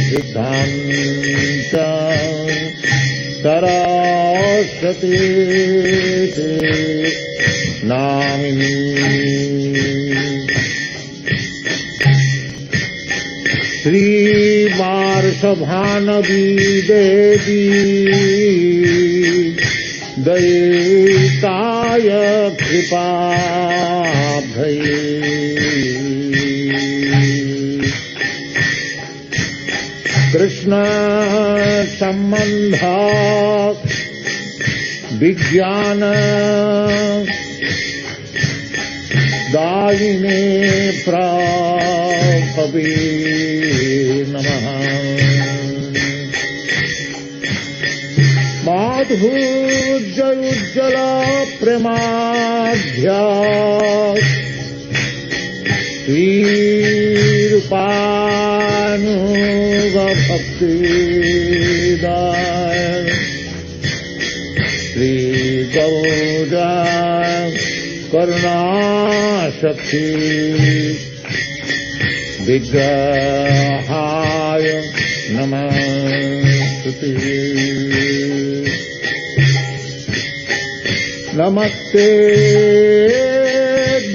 siddhanta saraswati namini Shri Varshabhanavi Devi Dayitaya Kripabhaye Krishna Sambandha Vijnana Dayine Prabhavi Namaha Madhujjala Premadhya Srirupanuga Bhakti Daya Sri Gauda Karuna Shakti Vigrahaya Namaste Namaste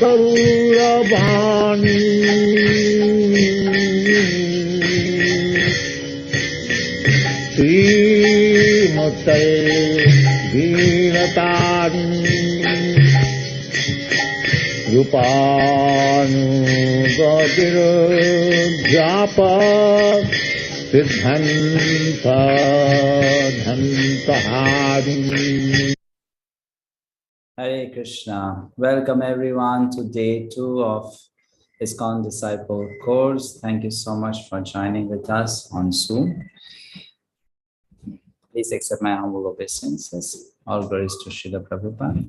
Gauravani Srimate Dhinatani Yupanu Gavirudhyapa Siddhanta Dhantahari Hare Krishna. Welcome everyone to day 2 of ISKCON Disciples Course. Thank you so much for joining with us on Zoom. Please accept my humble obeisances. All glories to Srila Prabhupada.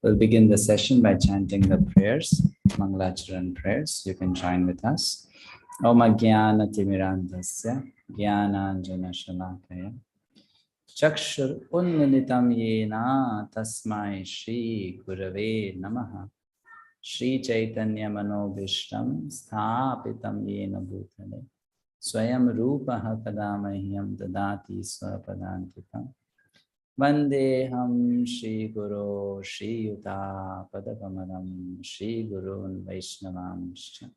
We'll begin the session by chanting the prayers, Mangalacharan prayers. You can join with us. Om Jnana Timirandasya Jnananjana Shalakaya Chakshur Unmilitam Yena Tasmai Shri Gurave Namaha Shri Caitanya Manobhishtam Sthapitam Yena Bhutale Swayam Rupaha Kadamahyam Dadati Swapadantikam Vandeham Shri Guru Shri Yuta Padakamaram Shri Gurun Vaishnavamscha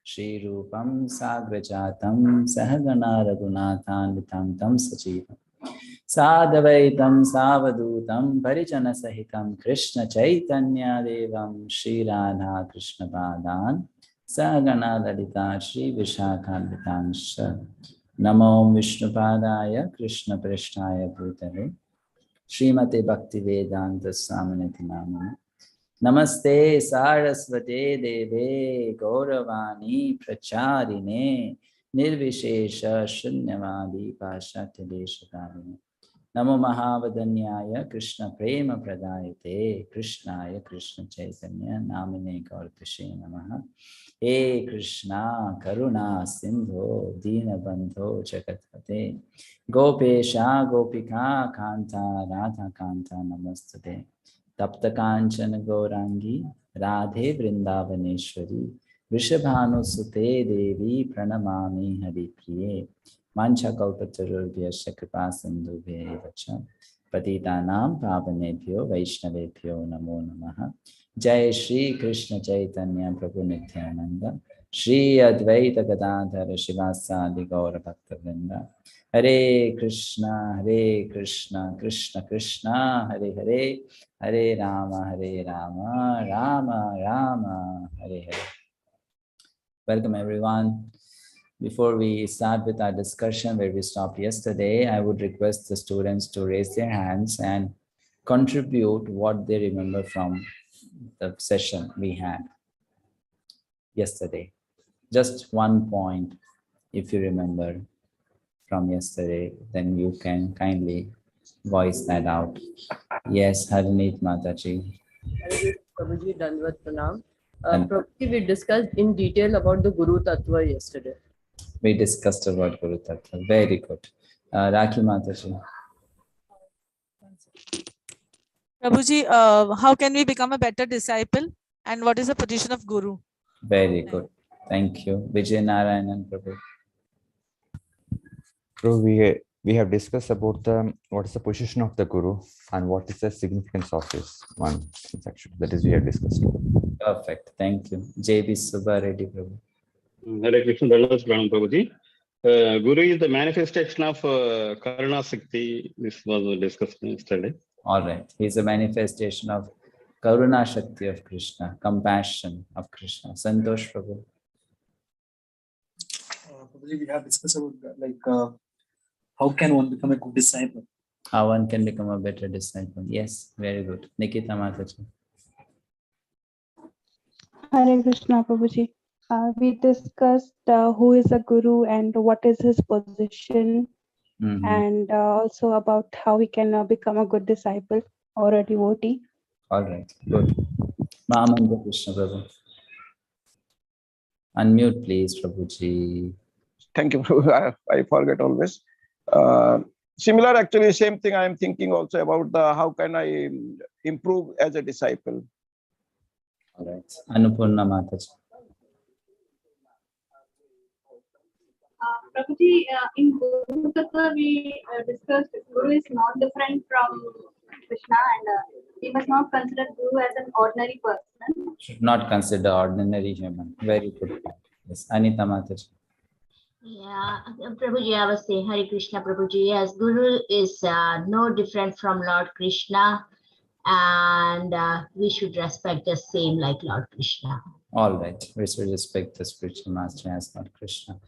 Shri Rupam Sagrajatam Sahagana Raghunathan Vitam Tam Sachivam Sadavaitam Savadutam Parijana Sahitam Krishna Chaitanya Devam Shri Radha Krishna Padan Sagana Lalita Shri Vishakhanvitanscha Namo Vishnupadaya Krishna Prishtaya Bhutale Srimate Bhaktivedanta Swaminiti Namane Namaste Sarasvate Deve Gauravani Pracharine Nirvishesha Shunyavadi Pashatya Deshakarine Namo Mahavadanyaya Krishna Prema Pradayate Krishnaya Krishna Chaitanya Namine Gaurapashe Namaha He Krishna Karuna Sindho Dina Bandho Jagatate Gopesha Gopika Kanta Radha Kanta Namastate Tapta Kanchana Gaurangi Radhe Vrindavaneshwari Vrishabhanu Sute Devi Pranamami Haripriye Mancha Kalpatarubhya Kripa Sindhubhya Vacha Patitanam Pavanebhyo Vaishnavebhyo Namo Namaha Jai Shri Krishna Chaitanya Prabhu Nityananda Shri Advaita Gadadhara Shivasadi Gaura Bhakta Vrinda Hare Krishna Krishna Krishna Hare Hare Hare Rama Rama Rama Hare Hare. Welcome everyone. Before we start with our discussion where we stopped yesterday, I would request the students to raise their hands and contribute what they remember from the session we had yesterday. Just one point, if you remember from yesterday, then you can kindly voice that out. Yes, Harinit Mataji. Prabhuji, Dandvat Pranam. Prabhuji, we discussed in detail about the Guru Tattva yesterday. We discussed about Guru Tattva. Very good. Rakhi Mataji. Prabhuji, how can we become a better disciple? And what is the position of Guru? Very good. Thank you. Vijay Narayanan Prabhu. So we have discussed about what is the position of the Guru and what is the significance of this one section. That is, we have discussed. Perfect. Thank you. JB Subba Reddy Prabhu. Hare Krishna, Dhanas Pranam Prabhuji. Guru is the manifestation of Karuna Shakti. This was discussed yesterday. All right. He's a manifestation of Karuna Shakti of Krishna, compassion of Krishna. Santosh Prabhu. Prabhuji, we have discussed about how can one become a good disciple? How one can become a better disciple. Yes, very good. Nikita Mataji. Hare Krishna, Prabhuji. We discussed who is a guru and what is his position, and also about how we can become a good disciple or a devotee. All right, good. Mahamandra Krishna Prabhu. Unmute, please, Prabhuji. Thank you, Prabhu. I forget always. Similar, actually, same thing I am thinking also about how can I improve as a disciple. All right. Annapurna Mataji. Prabhuji, in Guru Tattva, we discussed Guru is not different from Krishna, and we must not consider Guru as an ordinary person. Should not consider ordinary human. Very good. Yes, Anita Mataji. Yeah, Prabhuji, I was saying, Hare Krishna, Prabhuji, yes, Guru is no different from Lord Krishna, and we should respect the same like Lord Krishna. All right, we should respect the spiritual master as Lord Krishna.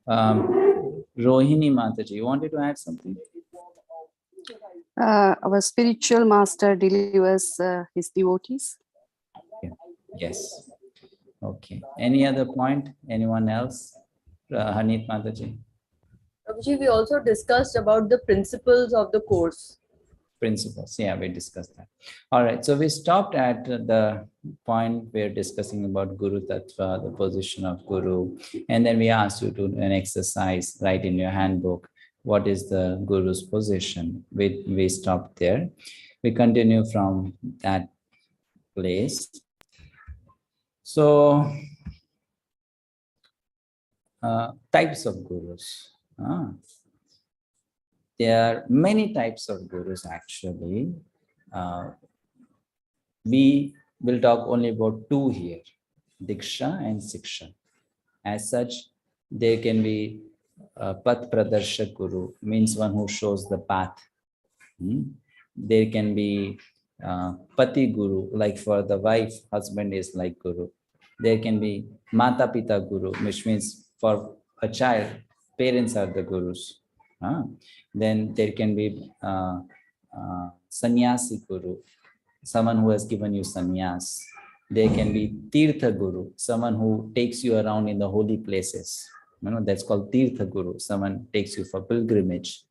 Rohini Mataji, you wanted to add something? Our spiritual master delivers his devotees. Okay. Yes. Okay. Any other point? Anyone else? Hanit Mataji. Prabhuji, we also discussed about the principles of the course. Principles. Yeah, we discussed that. All right. So we stopped at the point we're discussing about Guru Tattva, the position of Guru. And then we asked you to do an exercise, write in your handbook, what is the Guru's position? We stopped there. We continue from that place. So, types of Gurus. There are many types of Gurus actually. We will talk only about two here, Diksha and Siksha. As such, there can be Path Pradarshak Guru, means one who shows the path. There can be Pati Guru, like for the wife, husband is like Guru. There can be Mata Pita Guru, which means for a child, parents are the Gurus. Then there can be Sannyasi Guru, someone who has given you sannyas. There can be Tirtha Guru, someone who takes you around in the holy places. That's called Tirtha Guru, someone takes you for pilgrimage.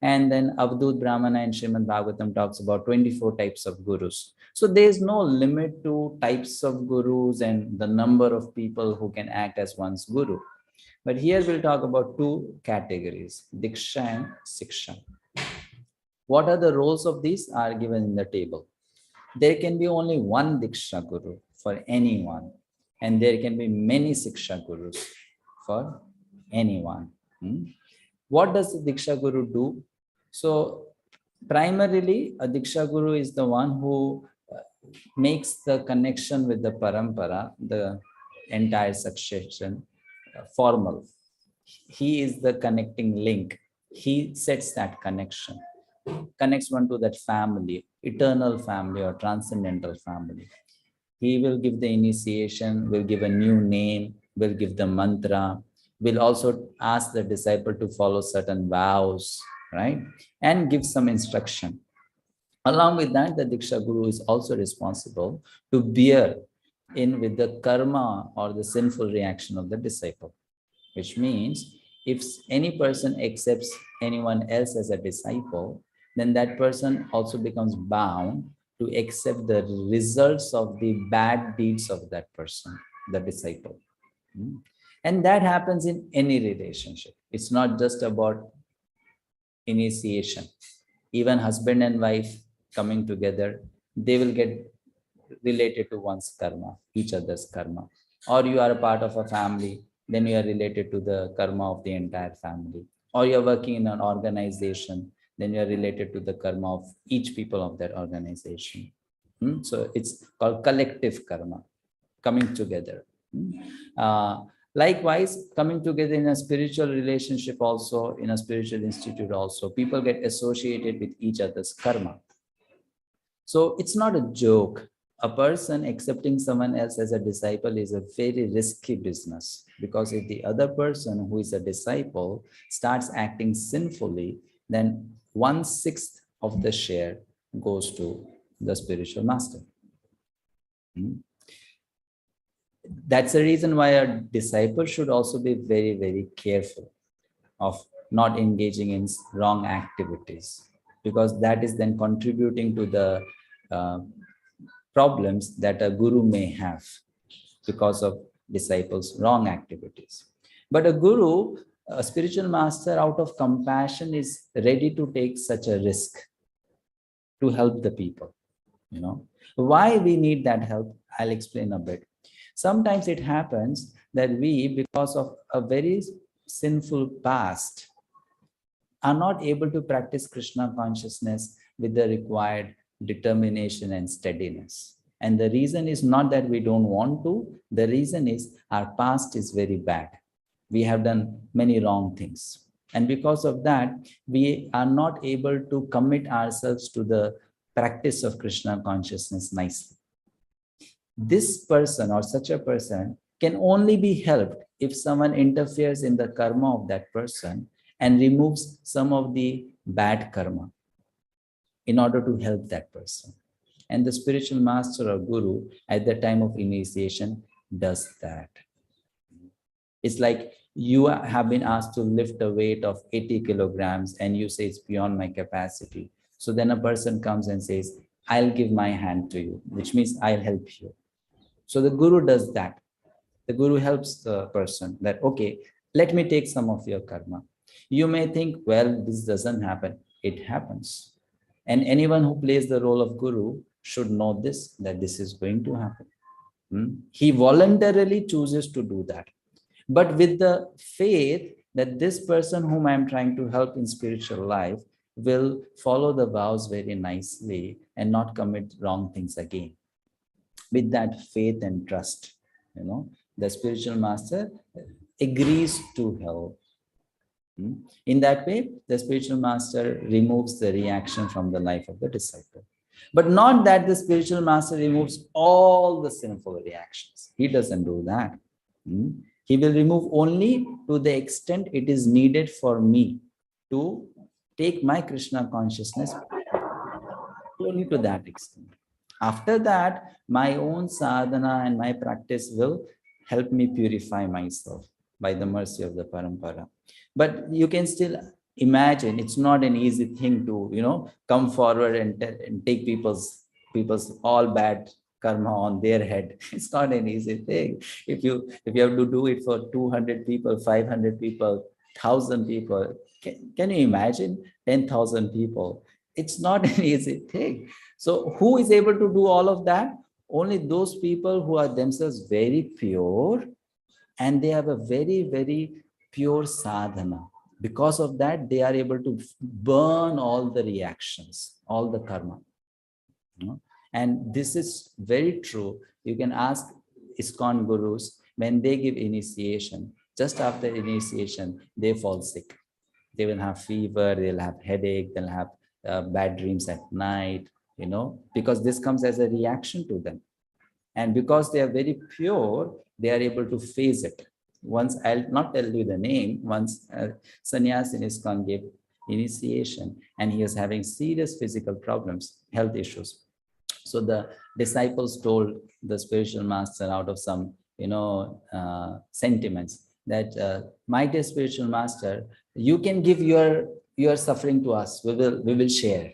And then Avadut Brahmana and Srimad Bhagavatam talks about 24 types of Gurus. So there is no limit to types of Gurus and the number of people who can act as one's Guru. But here we'll talk about two categories, Diksha and Siksha. What are the roles of these are given in the table. There can be only one Diksha Guru for anyone, and there can be many Siksha Gurus for anyone. What does the Diksha Guru do? So primarily, a Diksha Guru is the one who makes the connection with the Parampara, the entire succession, formal. He is the connecting link. He sets that connection, connects one to that family, eternal family or transcendental family. He will give the initiation, will give a new name, will give the mantra, will also ask the disciple to follow certain vows, right? And give some instruction. Along with that, the Diksha Guru is also responsible to bear in with the karma or the sinful reaction of the disciple, which means if any person accepts anyone else as a disciple, then that person also becomes bound to accept the results of the bad deeds of that person, the disciple. And that happens in any relationship. It's not just about initiation. Even husband and wife coming together, they will get related to one's karma, each other's karma. Or you are a part of a family, then you are related to the karma of the entire family. or you're working in an organization, then you're related to the karma of each people of that organization. So it's called collective karma, coming together. Likewise, coming together in a spiritual relationship also, in a spiritual institute also, people get associated with each other's karma. So it's not a joke. A person accepting someone else as a disciple is a very risky business, because if the other person who is a disciple starts acting sinfully, then 1/6 of the share goes to the spiritual master. That's the reason why a disciple should also be very, very careful of not engaging in wrong activities, because that is then contributing to the problems that a guru may have because of disciples' wrong activities. But a guru, a spiritual master, out of compassion is ready to take such a risk to help the people. Why we need that help, I'll explain a bit. Sometimes it happens that we, because of a very sinful past, are not able to practice Krishna consciousness with the required determination and steadiness. And the reason is not that we don't want to, the reason is our past is very bad. We have done many wrong things. And because of that, we are not able to commit ourselves to the practice of Krishna consciousness nicely. This person or such a person can only be helped if someone interferes in the karma of that person and removes some of the bad karma in order to help that person. And the spiritual master or guru at the time of initiation does that. It's like you have been asked to lift a weight of 80 kilograms and you say it's beyond my capacity. So then a person comes and says, I'll give my hand to you, which means I'll help you. So the guru does that. The guru helps the person that, okay, let me take some of your karma. You may think, well, this doesn't happen. It happens. And anyone who plays the role of guru should know this, that this is going to happen. He voluntarily chooses to do that. But with the faith that this person whom I'm trying to help in spiritual life will follow the vows very nicely and not commit wrong things again. With that faith and trust, the spiritual master agrees to help. In that way, the spiritual master removes the reaction from the life of the disciple. But not that the spiritual master removes all the sinful reactions. He doesn't do that. He will remove only to the extent it is needed for me to take my Krishna consciousness, only to that extent. After that, my own sadhana and my practice will help me purify myself by the mercy of the Parampara. But you can still imagine it's not an easy thing to, come forward and take people's all bad karma on their head. It's not an easy thing. If you have to do it for 200 people, 500 people, 1,000 people, can you imagine 10,000 people? It's not an easy thing. So who is able to do all of that? Only those people who are themselves very pure and they have a very, very pure sadhana. Because of that, they are able to burn all the reactions, all the karma. And this is very true. You can ask ISKCON gurus, when they give initiation, just after initiation, they fall sick. They will have fever, they'll have headache, they'll have bad dreams at night, because this comes as a reaction to them. And because they are very pure, they are able to face it. Once, I'll not tell you the name, once sannyas in ISKCON gave initiation and he was having serious physical problems, health issues. So the disciples told the spiritual master out of some, sentiments that, my dear spiritual master, you can give your suffering to us. We will share.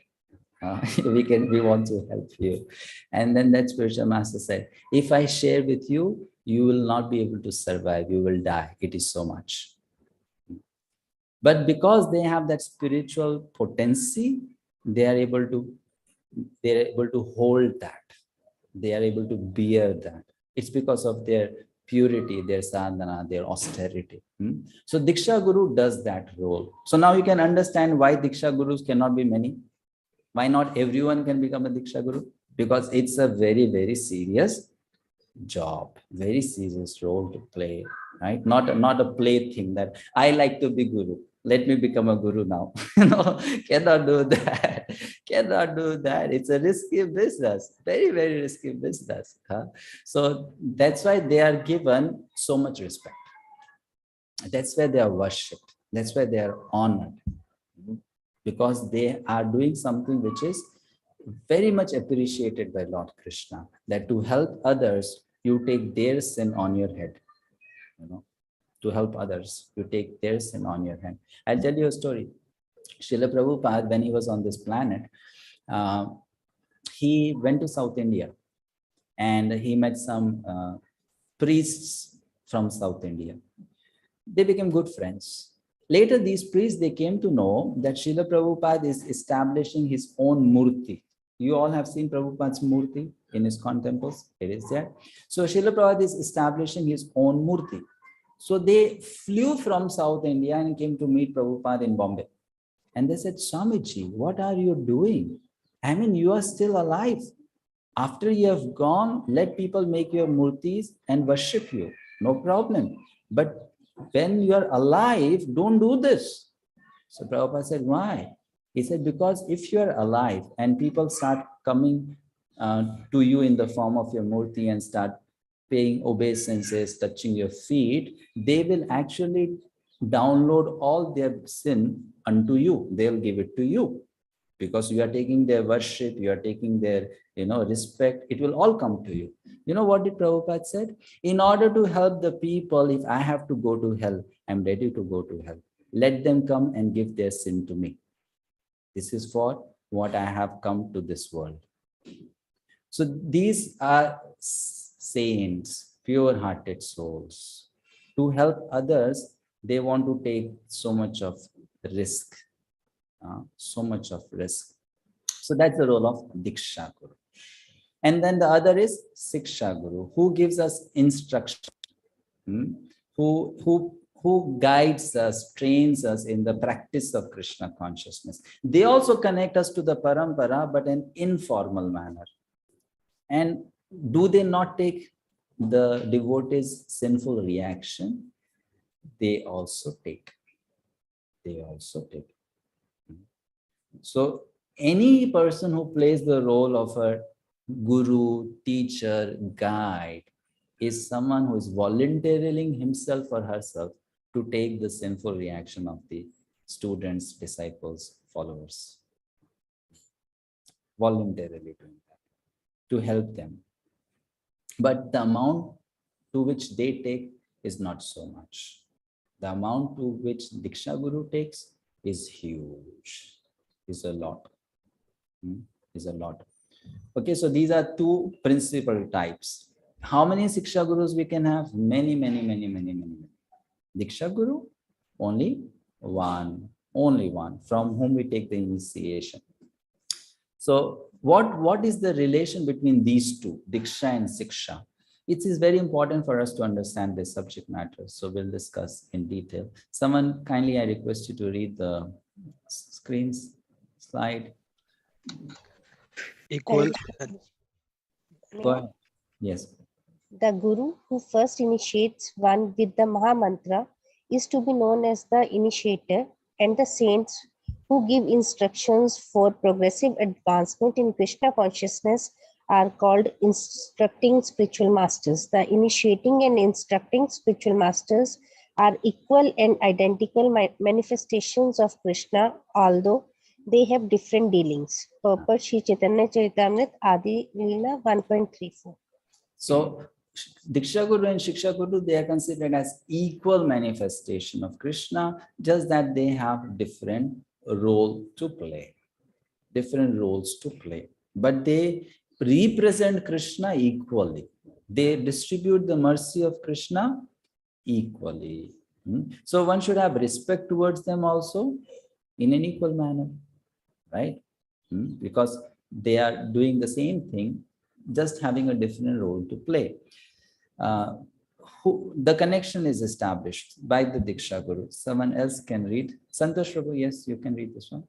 We want to help you. And then that spiritual master said, if I share with you, you will not be able to survive. You will die. It is so much. But because they have that spiritual potency, they are able to hold that. They are able to bear that. It's because of their purity, their sadhana, their austerity. So Diksha Guru does that role. So now you can understand why Diksha Gurus cannot be many. Why not everyone can become a Diksha Guru? Because it's a very, very serious job, very serious role to play, right? Not a plaything that I like to be Guru. Let me become a Guru now. No, cannot do that. Cannot do that. It's a risky business, very, very risky business. So that's why they are given so much respect. That's why they are worshipped. That's why they are honored. Because they are doing something which is very much appreciated by Lord Krishna, that to help others, you take their sin on your head. To help others, you take their sin on your head. I'll tell you a story. Srila Prabhupada, when he was on this planet, he went to South India and he met some priests from South India. They became good friends. Later, these priests, they came to know that Srila Prabhupada is establishing his own murti. You all have seen Prabhupada's murti in ISKCON temples. It is there. So Srila Prabhupada is establishing his own murti. So they flew from South India and came to meet Prabhupada in Bombay. And they said, Swamiji, what are you doing? I mean, you are still alive. After you have gone, let people make your murtis and worship you. No problem. But when you are alive, don't do this. So Prabhupada said, why? He said, because if you are alive and people start coming to you in the form of your murti and start paying obeisances, touching your feet, they will actually download all their sin unto you. They'll give it to you. Because you are taking their worship, you are taking their respect, it will all come to you. You know what did Prabhupada said? In order to help the people, if I have to go to hell, I'm ready to go to hell. Let them come and give their sin to me. This is for what I have come to this world. So these are saints, pure-hearted souls. To help others, they want to take so much of risk. So much of risk. So that's the role of Diksha Guru. And then the other is Siksha Guru, who gives us instruction, who guides us, trains us in the practice of Krishna consciousness. They also connect us to the Parampara, but in informal manner. And do they not take the devotees' sinful reaction? They also take. They also take. So any person who plays the role of a guru, teacher, guide is someone who is volunteering himself or herself to take the sinful reaction of the students, disciples, followers. Voluntarily doing that, to help them. But the amount to which they take is not so much. The amount to which Diksha Guru takes is huge. Is a lot. Is a lot. Okay, so these are two principal types. How many Siksha Gurus we can have? Many. Diksha Guru, only one, from whom we take the initiation. So what is the relation between these two, Diksha and Siksha? It is very important for us to understand this subject matter. So we'll discuss in detail. Someone kindly, I request you to read the screens. Slide. Equal. Go ahead. Yes. The Guru who first initiates one with the Maha Mantra is to be known as the Initiator, and the saints who give instructions for progressive advancement in Krishna consciousness are called instructing spiritual masters. The initiating and instructing spiritual masters are equal and identical manifestations of Krishna, although they have different dealings. Purport Shri Chaitanya Charitamrita Adi Leela 1.34. So Diksha Guru and Shiksha Guru, they are considered as equal manifestation of Krishna, just that they have different role to play. Different roles to play. But they represent Krishna equally. They distribute the mercy of Krishna equally. So one should have respect towards them also in an equal manner. Right? Because they are doing the same thing, just having a different role to play. the connection is established by the Diksha Guru. Someone else can read. Santosh Prabhu, yes, you can read this one.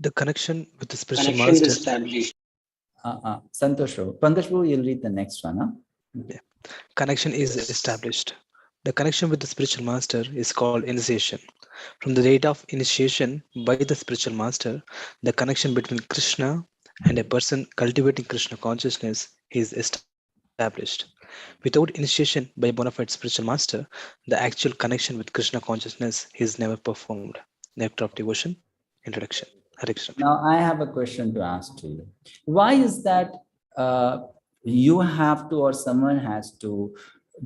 The connection with the spiritual master. Santosh Prabhu. Pankaj Prabhu, you'll read the next one. Huh? Yeah. Connection is established. The connection with the spiritual master is called initiation. From the date of initiation by the spiritual master, the connection between Krishna and a person cultivating Krishna consciousness is established. Without initiation by a bona fide spiritual master, the actual connection with Krishna consciousness is never performed. Nectar of Devotion, Introduction. Hare Krishna. Now, I have a question to ask to you. Why is that you have to, or someone has to,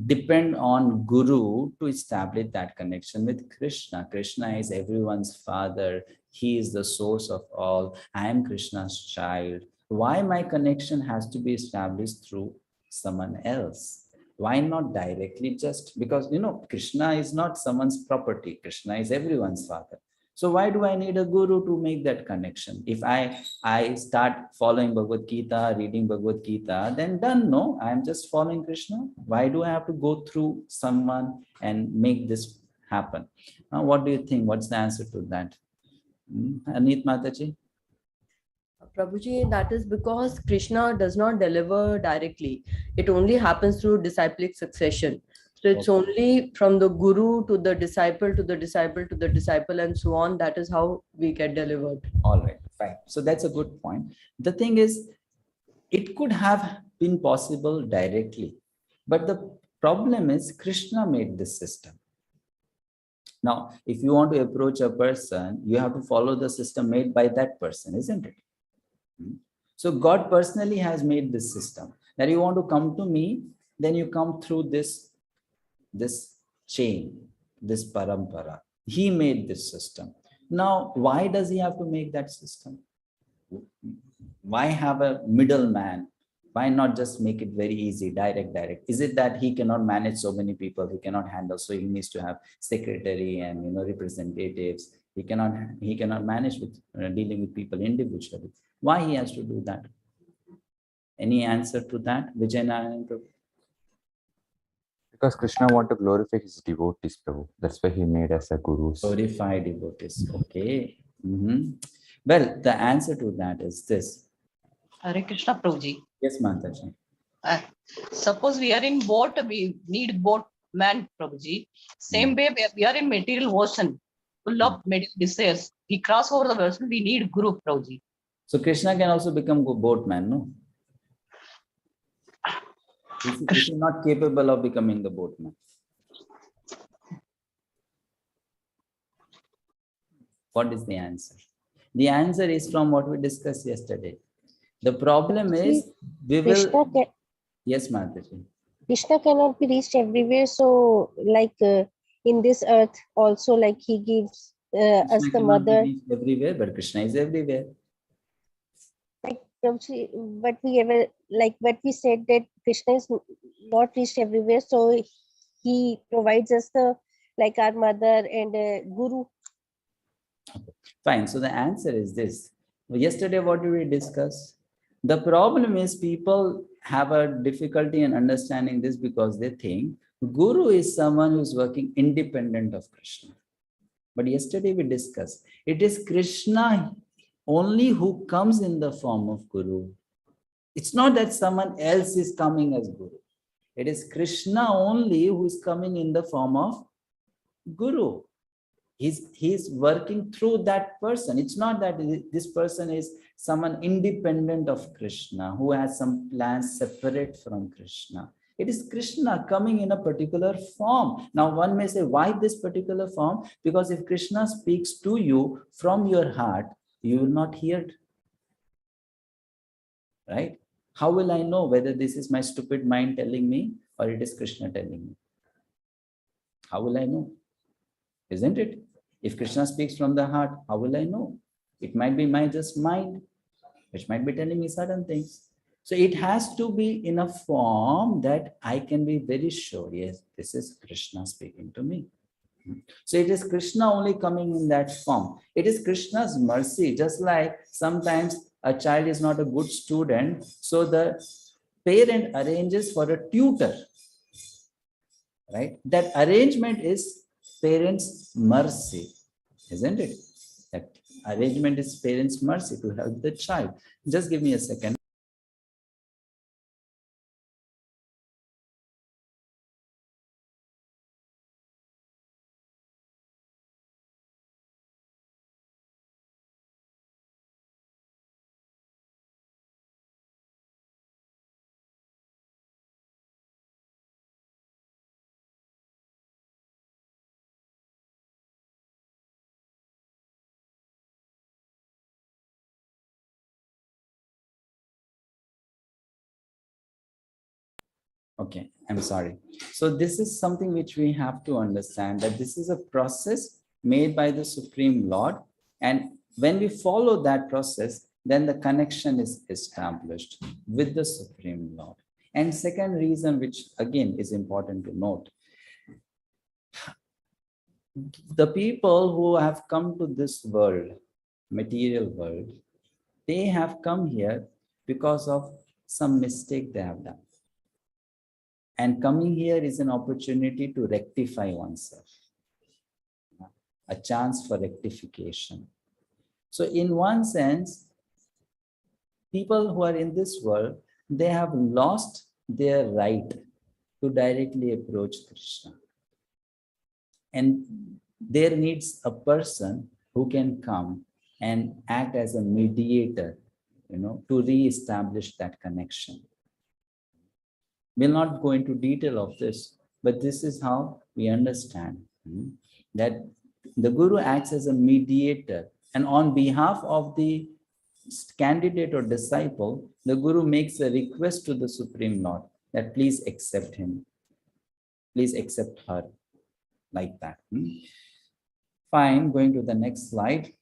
depend on Guru to establish that connection with Krishna? Krishna is everyone's father. He is the source of all. I am Krishna's child. Why my connection has to be established through someone else? Why not directly? Just because, you know, Krishna is not someone's property. Krishna is everyone's father. So why do I need a guru to make that connection? If I start following Bhagavad Gita, reading Bhagavad Gita, then done, no, I'm just following Krishna. Why do I have to go through someone and make this happen? What do you think? What's the answer to that? Anit Mataji? Prabhuji, that is because Krishna does not deliver directly. It only happens through disciplic succession. So it's only from the guru to the disciple to the disciple to the disciple and so on. That is how we get delivered. All right, fine. So that's a good point. The thing is, it could have been possible directly, but the problem is Krishna made this system. Now, if you want to approach a person, you have to follow the system made by that person, isn't it? So God personally has made this system. That you want to come to me, then you come through this chain, this parampara. He made this system. Now, why does he have to make that system? Why have a middleman? Why not just make it very easy, direct? Is it that he cannot manage so many people, he cannot handle, so he needs to have secretary and, you know, representatives. He cannot manage with dealing with people individually. Why he has to do that? Any answer to that, Vijayanaran? Because Krishna wants to glorify his devotees, Prabhu. That's why he made us a gurus. Glorify devotees. Okay. Well, the answer to that is this. Hare Krishna, Prabhuji. Yes, Mataji. Suppose we are in boat, we need boat man, Prabhuji. Same way we are in material ocean, full of material desires. We cross over the ocean, we need Guru, Prabhuji. So Krishna can also become a boatman, no? Is he not capable of becoming the boatman? What is the answer? The answer is from what we discussed yesterday. The problem is we will. Yes, Mataji. Krishna cannot be reached everywhere. So, like in this earth, also, like he gives us the mother. Everywhere, but Krishna is everywhere. Like what we said that Krishna is not reached everywhere. So he provides us the like our mother and guru. Fine. So the answer is this. Yesterday, what did we discuss? The problem is people have a difficulty in understanding this because they think Guru is someone who is working independent of Krishna. But yesterday we discussed, it is Krishna only who comes in the form of Guru. It's not that someone else is coming as Guru. It is Krishna only who is coming in the form of Guru. He's working through that person. It's not that this person is someone independent of Krishna who has some plans separate from Krishna. It is Krishna coming in a particular form. Now one may say, why this particular form? Because if Krishna speaks to you from your heart, you will not hear it. Right? How will I know whether this is my stupid mind telling me or it is Krishna telling me? How will I know? Isn't it? If Krishna speaks from the heart, how will I know? It might be my just mind, which might be telling me certain things. So it has to be in a form that I can be very sure, yes, this is Krishna speaking to me. So it is Krishna only coming in that form. It is Krishna's mercy, just like sometimes a child is not a good student, so the parent arranges for a tutor, right? That arrangement is parents' mercy, isn't it? That arrangement is parents' mercy to help the child. Just give me a second. Okay, I'm sorry. So this is something which we have to understand, that this is a process made by the Supreme Lord. And when we follow that process, then the connection is established with the Supreme Lord. And second reason, which again is important to note, the people who have come to this world, material world, they have come here because of some mistake they have done. And coming here is an opportunity to rectify oneself, a chance for rectification. So in one sense, people who are in this world, they have lost their right to directly approach Krishna. And there needs a person who can come and act as a mediator, to re-establish that connection. We'll not go into detail of this, but this is how we understand that the Guru acts as a mediator, and on behalf of the candidate or disciple, the Guru makes a request to the Supreme Lord that please accept him, please accept her, like that. Fine, going to the next slide.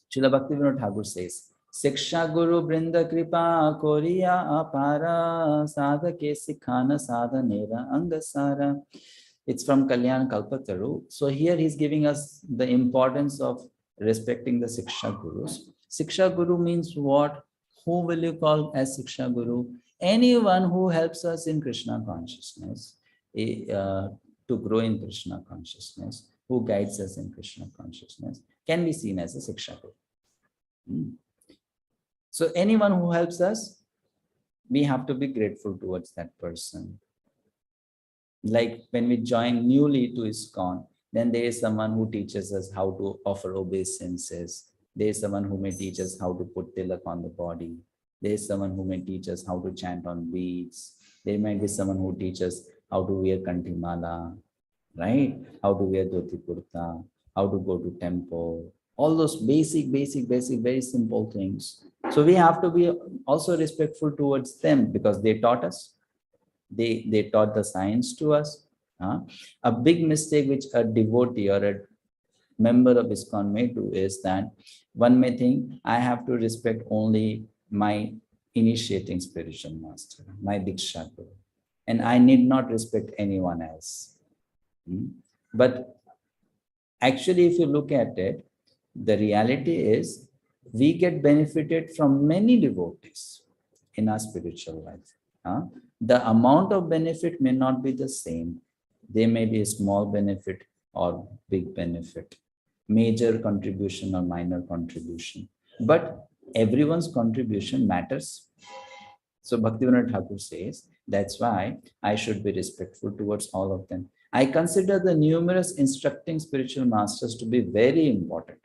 Srila Bhaktivinoda Thakur says, Siksha Guru Brinda Kripa Koriya Apara Sadhake Sikhana Sadhanera Angasara. It's from Kalyan Kalpataru. So here he's giving us the importance of respecting the Siksha Gurus. Siksha Guru means what? Who will you call as Siksha Guru? Anyone who helps us in Krishna consciousness, to grow in Krishna consciousness, who guides us in Krishna consciousness, can be seen as a Siksha Guru. So anyone who helps us, we have to be grateful towards that person. Like when we join newly to ISKCON, then there is someone who teaches us how to offer obeisances. There is someone who may teach us how to put tilak on the body. There is someone who may teach us how to chant on beads. There might be someone who teaches how to wear kantimala, right? How to wear dhoti kurta, how to go to temple. All those basic, very simple things. So we have to be also respectful towards them because they taught us. They taught the science to us. A big mistake which a devotee or a member of ISKCON may do is that one may think, I have to respect only my initiating spiritual master, my Diksha Guru, and I need not respect anyone else. But actually, if you look at it, the reality is we get benefited from many devotees in our spiritual life. The amount of benefit may not be the same. There may be a small benefit or big benefit, major contribution or minor contribution, but everyone's contribution matters. So Bhaktivinoda Thakur says, that's why I should be respectful towards all of them. I consider the numerous instructing spiritual masters to be very important,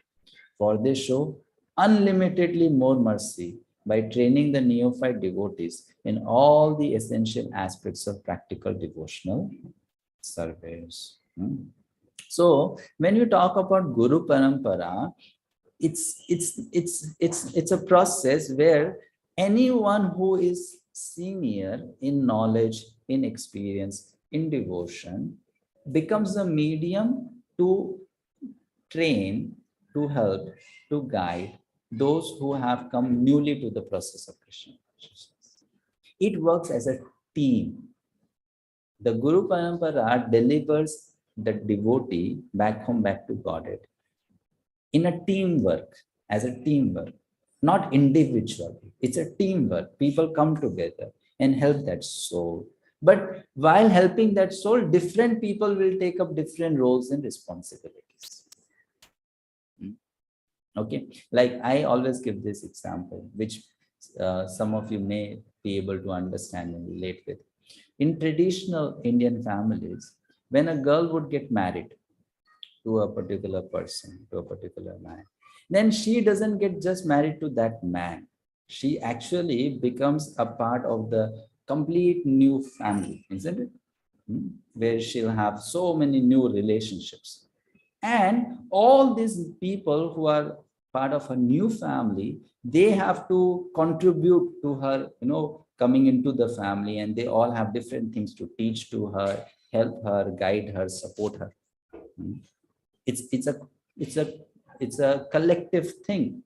for they show unlimitedly more mercy by training the neophyte devotees in all the essential aspects of practical devotional service. So when you talk about Guru Parampara, it's a process where anyone who is senior in knowledge, in experience, in devotion, becomes a medium to train, to help, to guide those who have come newly to the process of Krishna consciousness. It works as a team. The Guru Parampara delivers the devotee back home, back to Godhead, in a teamwork, as a teamwork, not individually. It's a teamwork. People come together and help that soul. But while helping that soul, different people will take up different roles and responsibilities. Okay, like I always give this example, which some of you may be able to understand and relate with. In traditional Indian families, when a girl would get married to a particular person, to a particular man, then she doesn't get just married to that man. She actually becomes a part of the complete new family, isn't it? Where she'll have so many new relationships. And all these people who are part of a new family, they have to contribute to her, coming into the family, and they all have different things to teach to her, help her, guide her, support her. It's a collective thing.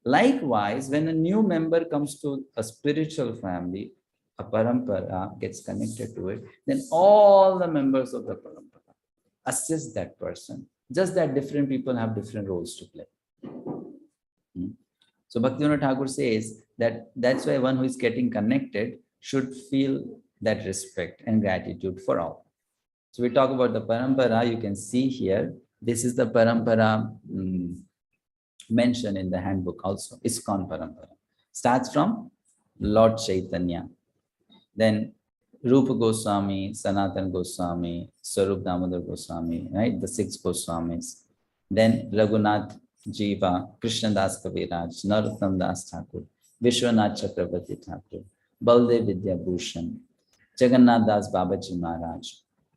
Likewise, when a new member comes to a spiritual family, a parampara gets connected to it, then all the members of the parampara assist that person. Just that different people have different roles to play. So Bhaktivinoda Thakur says that that's why one who is getting connected should feel that respect and gratitude for all. So we talk about the parampara. You can see here, this is the parampara mentioned in the handbook also, ISKCON Parampara. Starts from Lord Chaitanya, then Rupa Goswami, Sanatana Goswami, Swarup Damodar Goswami, right? The 6 Goswamis. Then Raghunath Jiva, Krishnadas Kaviraj, Narottam Das Thakur, Vishwanath Chakravarti Thakur, Baldev Vidya Bhushan, Jagannath Das Babaji Maharaj.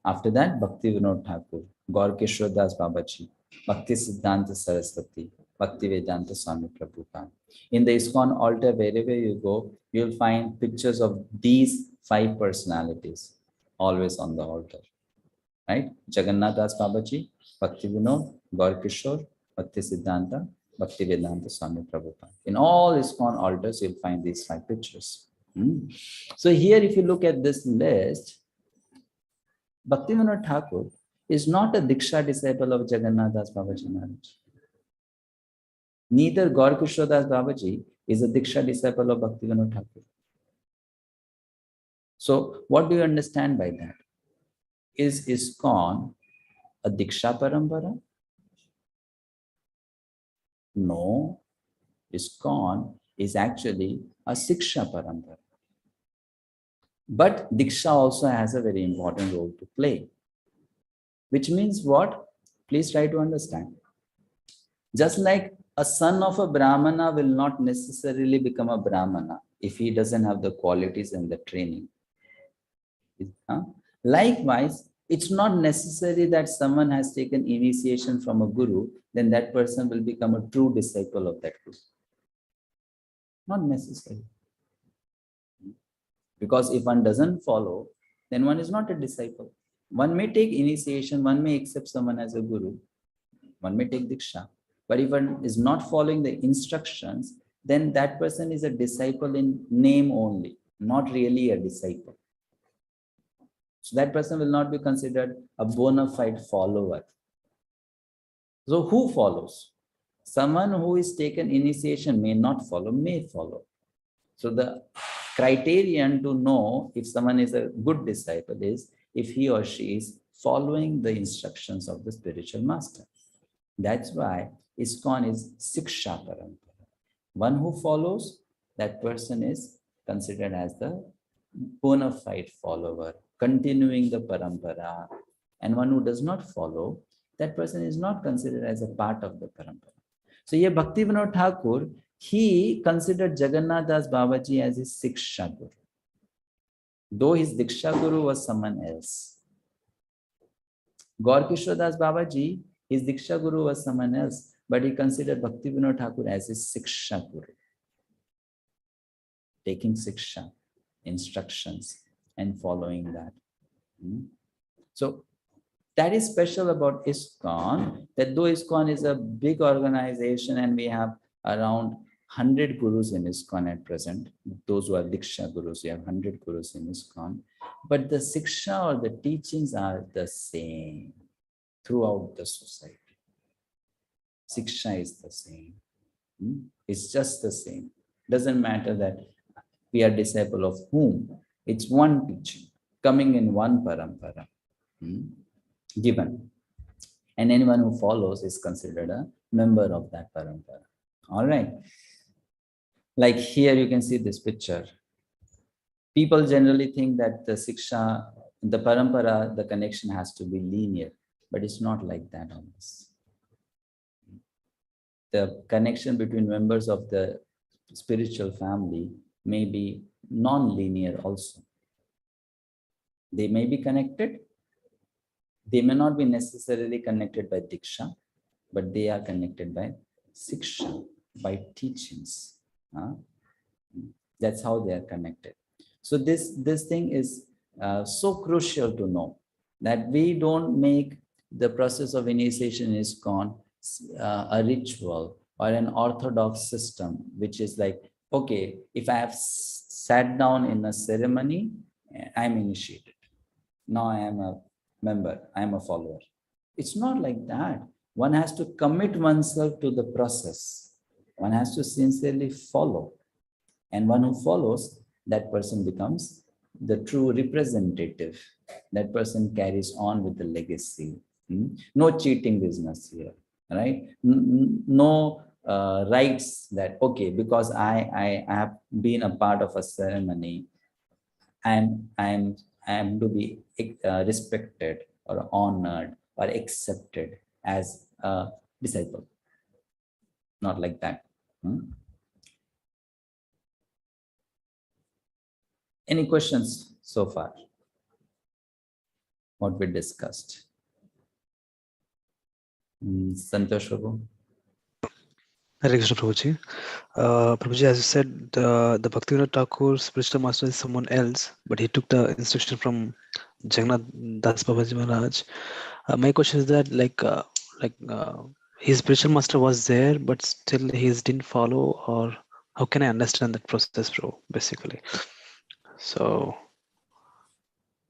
After that, Bhaktivinoda Thakur, Gaur Kishore Das Babaji, Bhakti Siddhanta Saraswati, Bhakti Vedanta Swami Prabhupada. In the ISKCON altar, wherever you go, you'll find pictures of these 5 personalities always on the altar, right? Jagannath Das Babaji, Bhakti Vinod, Gaur Kishore, Bhakti Siddhanta, Bhakti Vedanta Swami Prabhupada. In all ISKCON altars, you'll find these 5 pictures. So here, if you look at this list, Bhaktivinoda Thakur is not a Diksha disciple of Jagannath Das Babaji Maharaj. Neither Gaur Kishore Das Babaji is a Diksha disciple of Bhaktivinoda Thakur. So what do you understand by that? Is ISKCON a Diksha Parampara? No. ISKCON is actually a Siksha Parampara. But Diksha also has a very important role to play. Which means what? Please try to understand. Just like a son of a Brahmana will not necessarily become a Brahmana if he doesn't have the qualities and the training. Likewise, it's not necessary that someone has taken initiation from a guru, then that person will become a true disciple of that guru. Not necessary. Because if one doesn't follow, then one is not a disciple. One may take initiation, one may accept someone as a guru, one may take Diksha. But if one is not following the instructions, then that person is a disciple in name only, not really a disciple. So that person will not be considered a bona fide follower. So who follows? Someone who is taken initiation may not follow, may follow. So the criterion to know if someone is a good disciple is if he or she is following the instructions of the spiritual master. That's why ISKCON is Siksha Parampara. One who follows, that person is considered as the bona fide follower, continuing the parampara. And one who does not follow, that person is not considered as a part of the parampara. So here Bhaktivinoda Thakur, he considered Jagannath Das Babaji as his Siksha Guru. Though his Diksha Guru was someone else. Gaur Kishore Das Babaji, his Diksha Guru was someone else, but he considered Bhaktivinoda Thakur as his Siksha Guru. Taking Siksha, instructions, and following that. So that is special about ISKCON, that though ISKCON is a big organization and we have around 100 gurus in ISKCON at present, those who are Diksha Gurus, we have 100 gurus in ISKCON, but the Siksha or the teachings are the same throughout the society. Siksha is the same. It's just the same. Doesn't matter that we are disciple of whom, It's one teaching coming in one parampara, given. And anyone who follows is considered a member of that parampara. All right. Like here you can see this picture. People generally think that the Siksha, the parampara, the connection has to be linear, but it's not like that on this. The connection between members of the spiritual family may be non-linear also. They may be connected. They may not be necessarily connected by Diksha, but they are connected by Siksha, by teachings. That's how they are connected. So this thing is so crucial to know, that we don't make the process of initiation in ISKCON a ritual or an orthodox system, which is like, okay, if I have sat down in a ceremony, I'm initiated. Now I am a member, I am a follower. It's not like that. One has to commit oneself to the process. One has to sincerely follow. And one who follows, that person becomes the true representative. That person carries on with the legacy. No cheating business here, right? No rights that, okay, because I have been a part of a ceremony, I am to be respected or honored or accepted as a disciple. Not like that. Any questions so far? What we discussed? Santosh Prabhu? Hare Krishna, Prabhuji. Prabhuji, as you said, the Bhaktivinoda Thakur's spiritual master is someone else, but he took the instruction from Jagannath Das Babaji Maharaj. My question is that, his spiritual master was there, but still he didn't follow, or how can I understand that process, bro, basically? So,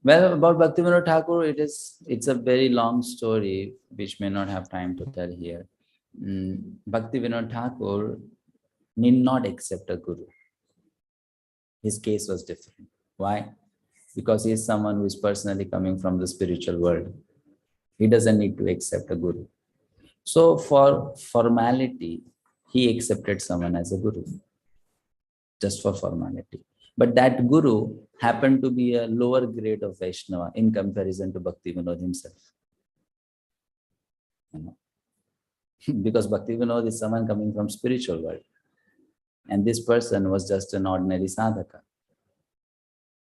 well, about Bhaktivinoda Thakur, it's a very long story, which may not have time to tell here. Bhaktivinoda Thakur need not accept a guru. His case was different. Why? Because he is someone who is personally coming from the spiritual world. He doesn't need to accept a guru. So for formality, he accepted someone as a guru, just for formality. But that guru happened to be a lower grade of Vaishnava in comparison to Bhaktivinoda himself. Because Bhaktivinoda is someone coming from spiritual world. And this person was just an ordinary sadhaka.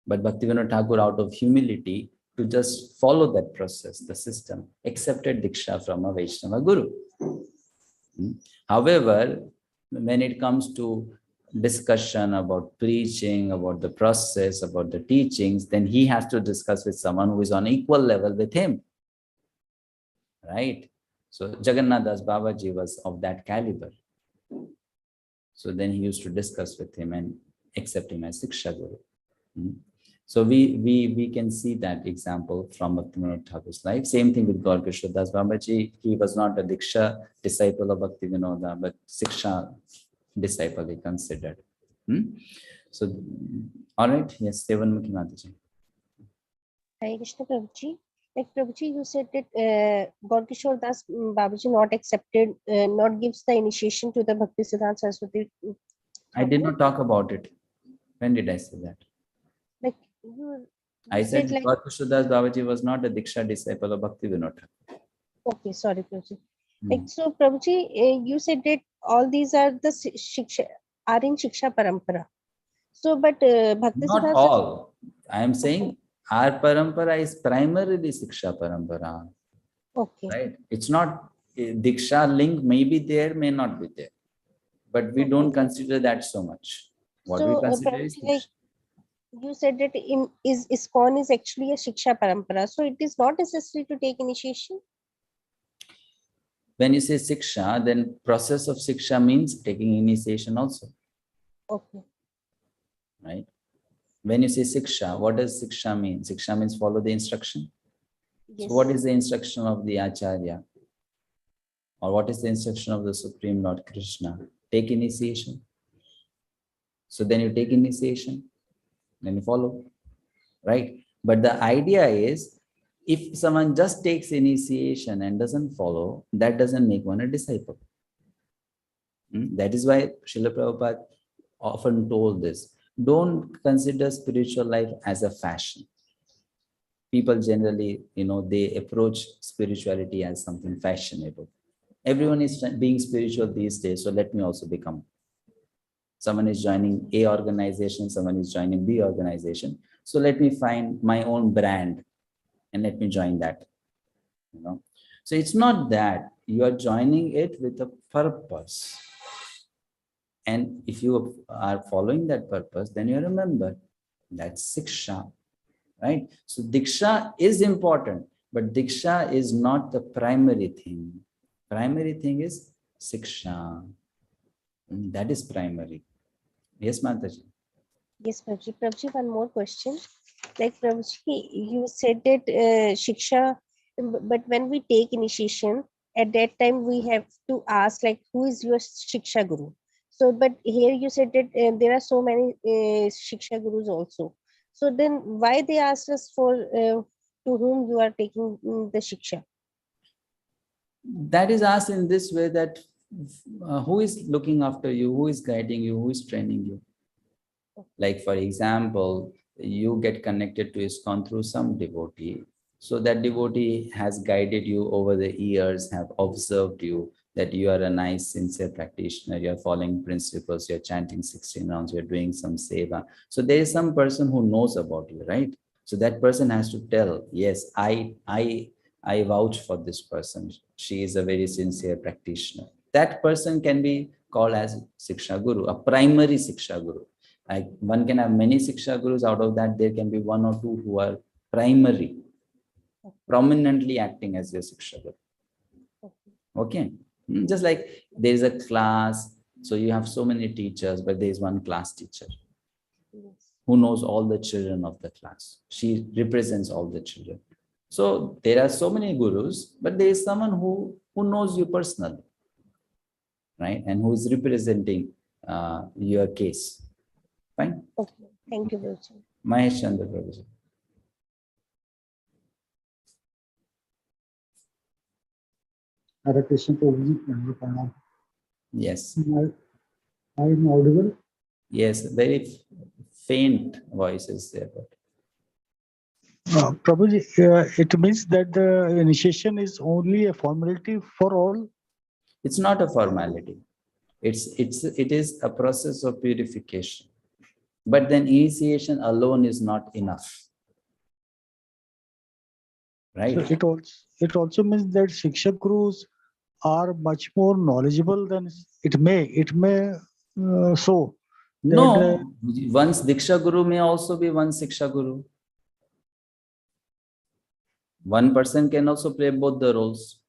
But Bhaktivinoda Thakur, out of humility, to just follow that process, the system, accepted Diksha from a Vaishnava guru. However, when it comes to discussion about preaching, about the process, about the teachings, then he has to discuss with someone who is on equal level with him. Right? So Jagannath Das Babaji was of that caliber. So then he used to discuss with him and accept him as Siksha Guru. So we can see that example from Bhaktivinoda Thakur's life. Same thing with Gaur Kishore Das Babaji. He was not a Diksha disciple of Bhaktivinoda, but Siksha disciple he considered. So, all right. Yes, Devanmukhi Mataji. Hare Krishna, Prabhuji. Like Prabhuji, you said that Gaur Kishore Das Babaji not gives the initiation to the Bhakti Siddhanta Saraswati. I did not talk about it. When did I say that? Like I said like, Gaur Kishore Das Babaji was not a Diksha disciple of Bhaktivinoda. Okay, sorry, Prabhuji. Like, so Prabhuji, you said that all these are the Shiksha, are in Shiksha Parampara. So, but Bhakti not Siddhanta, all. I am saying our parampara is primarily Siksha Parampara. Okay. Right? It's not Diksha link may be there, may not be there. But we don't consider that so much. What so, we consider is like you said that ISKCON is actually a Shiksha Parampara. So it is not necessary to take initiation? When you say Siksha, then process of Siksha means taking initiation also. Okay. Right? When you say Siksha, what does Siksha mean? Siksha means follow the instruction. Yes. So what is the instruction of the Acharya? Or what is the instruction of the Supreme Lord Krishna? Take initiation. So then you take initiation, then you follow. right? But the idea is, if someone just takes initiation and doesn't follow, that doesn't make one a disciple. That is why Srila Prabhupada often told this. Don't consider spiritual life as a fashion. People generally, they approach spirituality as something fashionable. Everyone is being spiritual these days, so let me also become. Someone is joining A organization, someone is joining B organization. So let me find my own brand and let me join that. So it's not that you are joining it with a purpose. And if you are following that purpose, then you remember that's Siksha, right? So Diksha is important, but Diksha is not the primary thing. Primary thing is Siksha. That is primary. Yes, Mataji. Yes, Prabhuji. Prabhuji, one more question. Like Prabhuji, you said that Shiksha, but when we take initiation, at that time we have to ask like, who is your Shiksha Guru? So, but here you said that there are so many Shiksha Gurus also. So then why they asked us for to whom you are taking the Shiksha? That is asked in this way that who is looking after you, who is guiding you, who is training you? Like, for example, you get connected to ISKCON through some devotee. So that devotee has guided you over the years, have observed you, that you are a nice, sincere practitioner, you're following principles, you're chanting 16 rounds, you're doing some seva. So there is some person who knows about you, right? So that person has to tell, yes, I vouch for this person. She is a very sincere practitioner. That person can be called as Siksha Guru, a primary Siksha Guru. Like, one can have many Siksha Gurus. Out of that, there can be one or two who are primary, prominently acting as your Siksha Guru. Okay. Just like there is a class, so you have so many teachers, but there is one class teacher who knows all the children of the class. She represents all the children. So there are so many gurus, but there is someone who knows you personally, right? And who is representing your case. Fine. Okay. Thank you, Prabhuji. Mahesh Chandra Prabhuji. Hare Krishna Prabhuji. Yes. I am audible? Yes, very faint voices there. Prabhuji, it means that the initiation is only a formality for all? It's not a formality. It is a process of purification. But then initiation alone is not enough. Right? So it also means that Shiksha Gurus are much more knowledgeable than it may so. No, one's Diksha Guru may also be one Siksha Guru. One person can also play both the roles.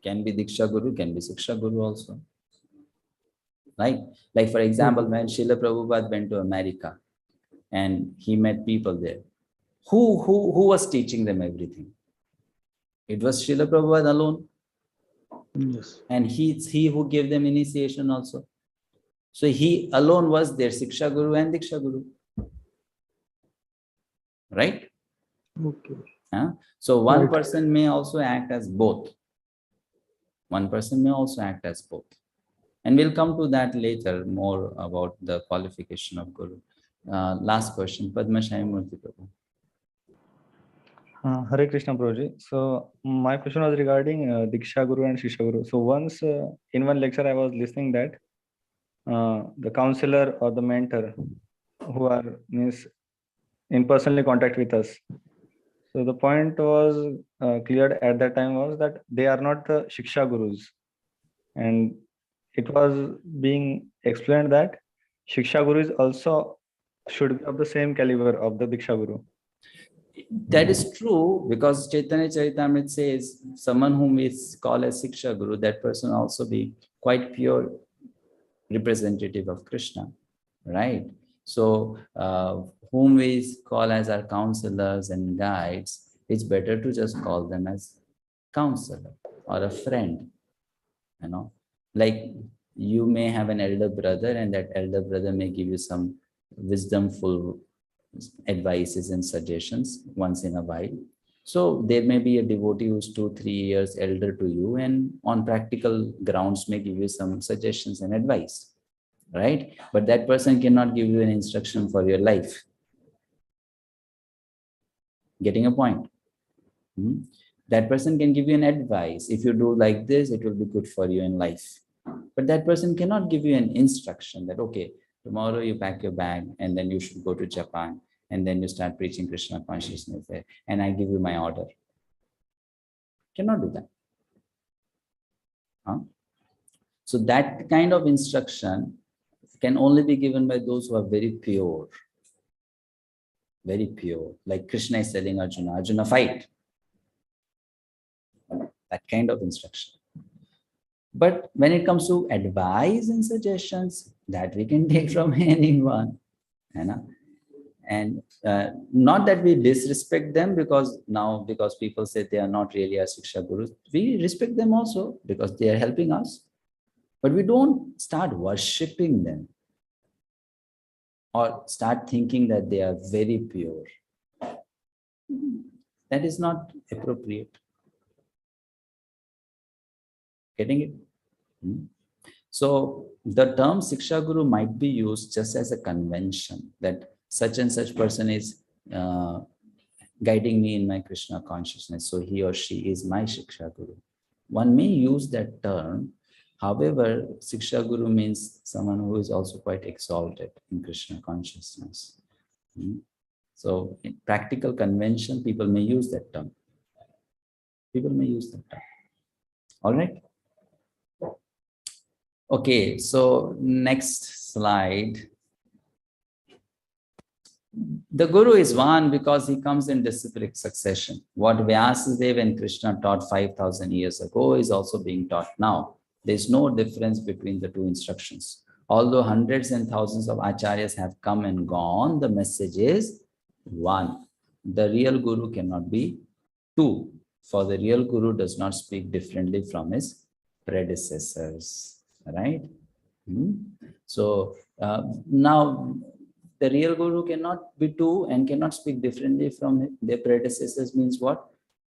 Can be Diksha Guru, can be Siksha Guru also. Right? Like, for example, when Srila Prabhupada went to America and he met people there, who was teaching them everything? It was Srila Prabhupada alone. Yes. And he who gave them initiation also. So he alone was their Siksha Guru and Diksha Guru. Right? Okay. So one person may also act as both. One person may also act as both. And we'll come to that later, more about the qualification of Guru. Last question, Padma Shaimurthy Prabhu. Hare Krishna Prabhuji. So my question was regarding Diksha Guru and Shiksha Guru. So once in one lecture I was listening that the counselor or the mentor who are in personally contact with us. So the point was cleared at that time was that they are not the Shiksha Gurus. And it was being explained that Shiksha Guru is also should be of the same caliber of the Diksha Guru. That is true, because Chaitanya Charitamrita says someone whom is called as Siksha Guru, that person also be quite pure representative of Krishna, right? So whom we call as our counselors and guides, it's better to just call them as counselor or a friend. Like, you may have an elder brother, and that elder brother may give you some wisdomful advices and suggestions once in a while. So there may be a devotee who's 2-3 years elder to you, and on practical grounds may give you some suggestions and advice, right? But that person cannot give you an instruction for your life. Getting a point? That person can give you an advice. If you do like this, it will be good for you in life. But that person cannot give you an instruction that, okay, tomorrow you pack your bag and then you should go to Japan and then you start preaching Krishna consciousness there, and I give you my order. Cannot do that. So that kind of instruction can only be given by those who are very pure. Very pure. Like Krishna is telling Arjuna, Arjuna, fight. That kind of instruction. But when it comes to advice and suggestions, that we can take from anyone. And not that we disrespect them, because people say they are not really our Shiksha Gurus. We respect them also because they are helping us. But we don't start worshipping them or start thinking that they are very pure. That is not appropriate. Getting it? So the term Siksha Guru might be used just as a convention that such and such person is guiding me in my Krishna consciousness, so he or she is my Shiksha Guru. One may use that term. However, Siksha Guru means someone who is also quite exalted in Krishna consciousness. So in practical convention, people may use that term. People may use that term. All right. Okay, so next slide. The Guru is one because he comes in disciplic succession. What Vyasadeva and Krishna taught 5,000 years ago is also being taught now. There is no difference between the two instructions. Although hundreds and thousands of acharyas have come and gone, the message is one. The real Guru cannot be two, for the real Guru does not speak differently from his predecessors, right? So now the real Guru cannot be two and cannot speak differently from their predecessors means what?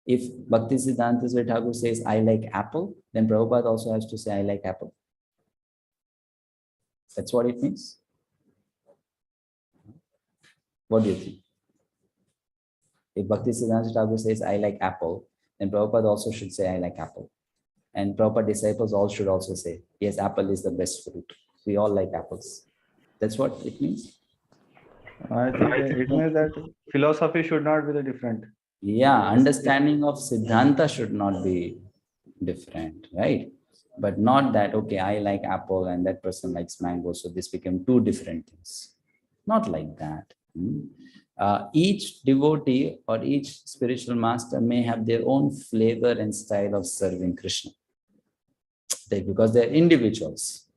If Bhaktisiddhanta Saraswati Thakur says, I like apple, then Prabhupada also has to say, I like apple. That's what it means. What do you think? If Bhaktisiddhanta Saraswati Thakur says, I like apple, then Prabhupada also should say, I like apple. And Prabhupada disciples all should also say, yes, apple is the best fruit. We all like apples. That's what it means. I think it means that philosophy should not be the different. Yeah, understanding of Siddhanta should not be different, right? But not that, okay, I like apple and that person likes mango, so this became two different things. Not like that. Each devotee or each spiritual master may have their own flavor and style of serving Krishna. Because they're individuals,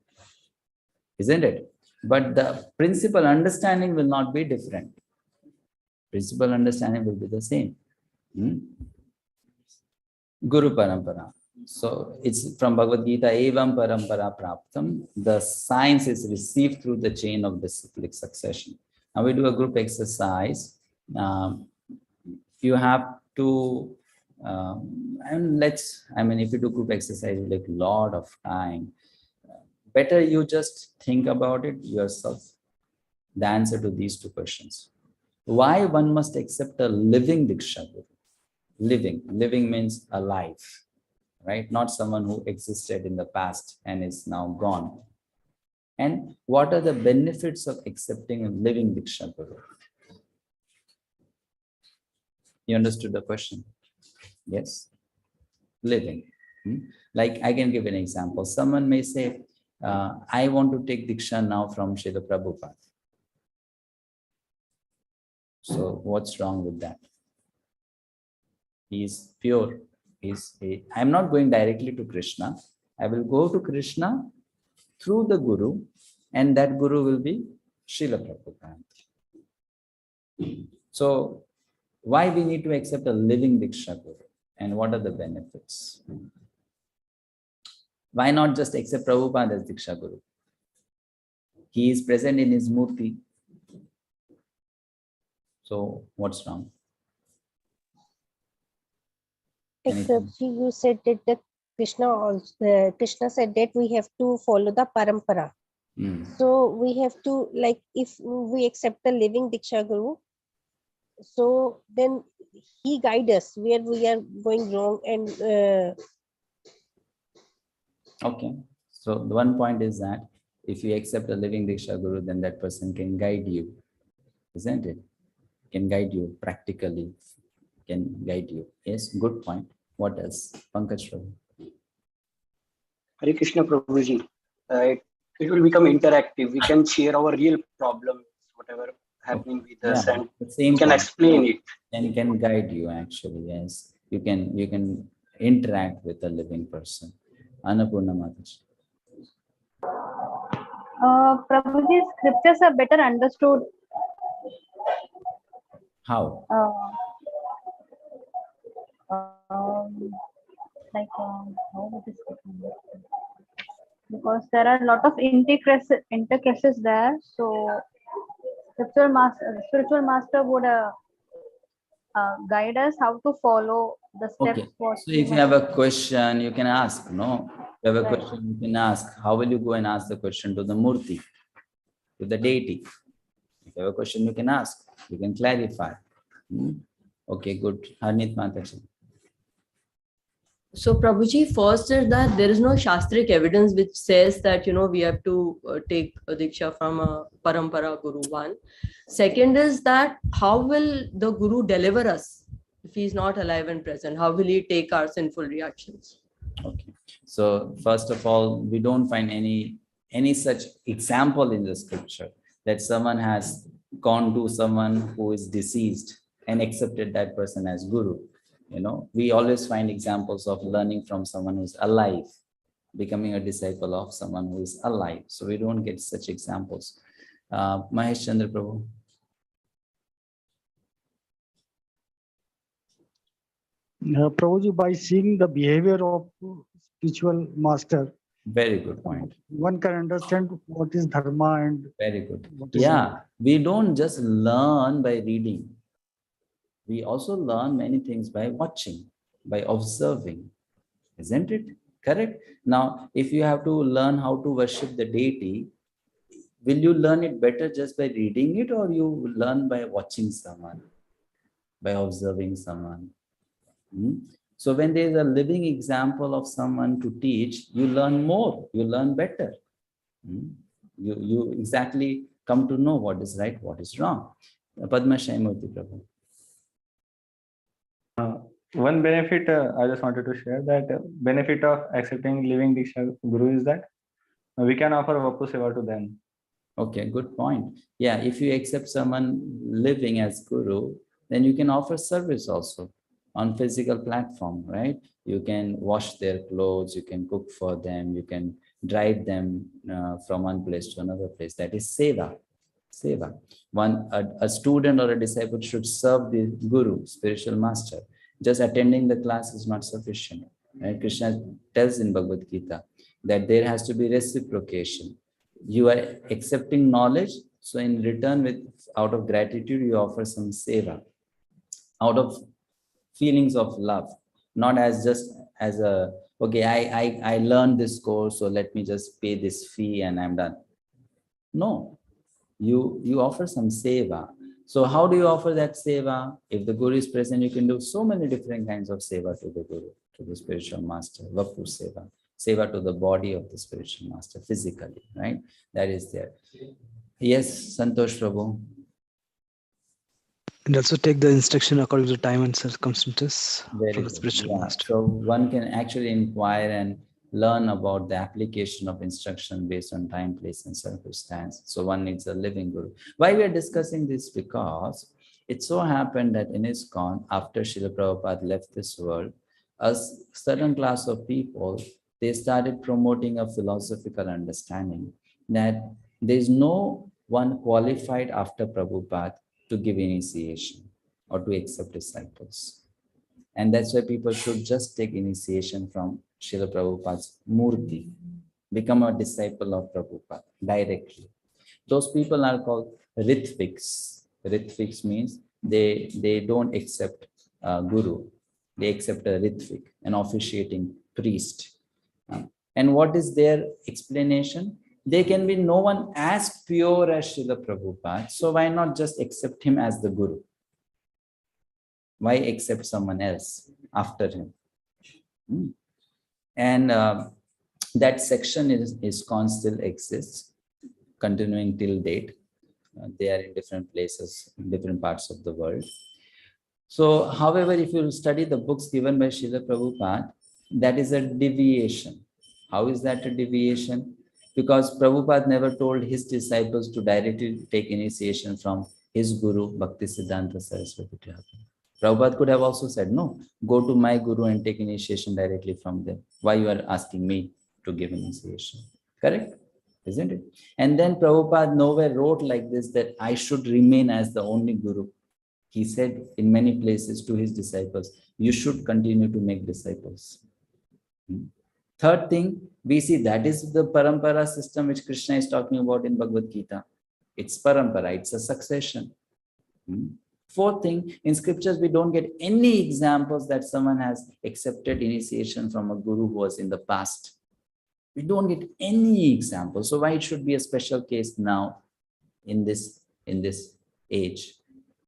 isn't it? But the principal understanding will not be different. Principal understanding will be the same. Guru Parampara. So it's from Bhagavad Gita, Evam Parampara Praptam. The science is received through the chain of disciplic succession. Now we do a group exercise. You have to, if you do group exercise, it will take a lot of time. Better you just think about it yourself. The answer to these two questions. Why one must accept a living Diksha Guru? Living means alive, right? Not someone who existed in the past and is now gone. And what are the benefits of accepting a living Diksha Guru? You understood the question? Yes. Living. Like I can give an example. Someone may say, I want to take Diksha now from Srila Prabhupada. So what's wrong with that? He is pure. I'm not going directly to Krishna. I will go to Krishna through the Guru, and that Guru will be Srila Prabhupada. So why we need to accept a living Diksha Guru, and what are the benefits? Why not just accept Prabhupada as Diksha Guru? He is present in his murti. So what's wrong? Like Anything? Prabhuji, you said that the Krishna said that we have to follow the Parampara. So we have to, like, if we accept the living Diksha Guru, so then he guides us where we are going wrong. And Okay. So the one point is that if you accept a living Diksha Guru, then that person can guide you, isn't it? Can guide you practically, can guide you. Yes, good point. What else? Pankaj Prabhu. Hare Krishna Prabhuji. It will become interactive. We can share our real problems, whatever happening with us, and we can explain it. And it can guide you actually. Yes, you can interact with a living person. Annapurna Mataji. Prabhuji, scriptures are better understood. How? How it is because there are a lot of intercases there. So spiritual master would guide us how to follow the steps. Okay. So if you have a question, you can ask. No, you have a question, you can ask. How will you go and ask the question to the Murti, to the deity? If you have a question, you can ask. You can clarify. Okay, good. Harnit Mataji. So Prabhuji, first is that there is no Shastric evidence which says that, we have to take a Diksha from a Parampara Guru, one. Second is that how will the Guru deliver us if he is not alive and present? How will he take our sinful reactions? Okay. So first of all, we don't find any such example in the scripture that someone has gone to someone who is deceased and accepted that person as Guru. We always find examples of learning from someone who's alive, becoming a disciple of someone who is alive. So we don't get such examples. Mahesh Chandra Prabhu. Prabhuji, by seeing the behavior of spiritual master. Very good point. One can understand what is dharma and. Very good. Yeah, we don't just learn by reading. We also learn many things by watching, by observing, isn't it? Correct? Now, if you have to learn how to worship the deity, will you learn it better just by reading it, or you learn by watching someone, by observing someone? So when there is a living example of someone to teach, you learn more, you learn better. You exactly come to know what is right, what is wrong. Padma Shaimurti Prabhu. One benefit I just wanted to share, that benefit of accepting living Diksha Guru is that we can offer Vapu Seva to them. Okay, good point. Yeah, if you accept someone living as Guru, then you can offer service also on physical platform, right? You can wash their clothes, you can cook for them, you can drive them from one place to another place. That is seva. Seva. A student or a disciple should serve the Guru, spiritual master. Just attending the class is not sufficient. Right? Krishna tells in Bhagavad Gita that there has to be reciprocation. You are accepting knowledge, so in return, out of gratitude, you offer some seva, out of feelings of love, not as just as a, okay, I learned this course, so let me just pay this fee and I'm done. No, you offer some seva. So how do you offer that seva? If the Guru is present, you can do so many different kinds of seva to the Guru, to the spiritual master, Vapu seva, seva to the body of the spiritual master physically, right? That is there. Yes, Santosh Prabhu. And also take the instruction according to time and circumstances from the spiritual master. So one can actually inquire and learn about the application of instruction based on time, place, and circumstance. So one needs a living Guru. Why we are discussing this? Because it so happened that in ISKCON, after Srila Prabhupada left this world, a certain class of people, they started promoting a philosophical understanding that there is no one qualified after Prabhupada to give initiation or to accept disciples. And that's why people should just take initiation from Srila Prabhupada's Murti, become a disciple of Prabhupada directly. Those people are called Ritviks. Ritviks means they don't accept guru. They accept a ritvik, an officiating priest. And what is their explanation? There can be no one as pure as Srila Prabhupada, so why not just accept him as the guru? Why accept someone else after him? And that section is ISKCON still exists, continuing till date. They are in different places, in different parts of the world. So, however, if you study the books given by Srila Prabhupada, that is a deviation. How is that a deviation? Because Prabhupada never told his disciples to directly take initiation from his guru, Bhaktisiddhanta Saraswati Thakur. Prabhupada could have also said, no, go to my guru and take initiation directly from them. Why you are asking me to give initiation? Correct? Isn't it? And then Prabhupada nowhere wrote like this, that I should remain as the only guru. He said in many places to his disciples, you should continue to make disciples. Third thing, we see that is the Parampara system which Krishna is talking about in Bhagavad Gita. It's Parampara, it's a succession. Fourth thing, in scriptures, we don't get any examples that someone has accepted initiation from a guru who was in the past. We don't get any example. So why it should be a special case now in this age?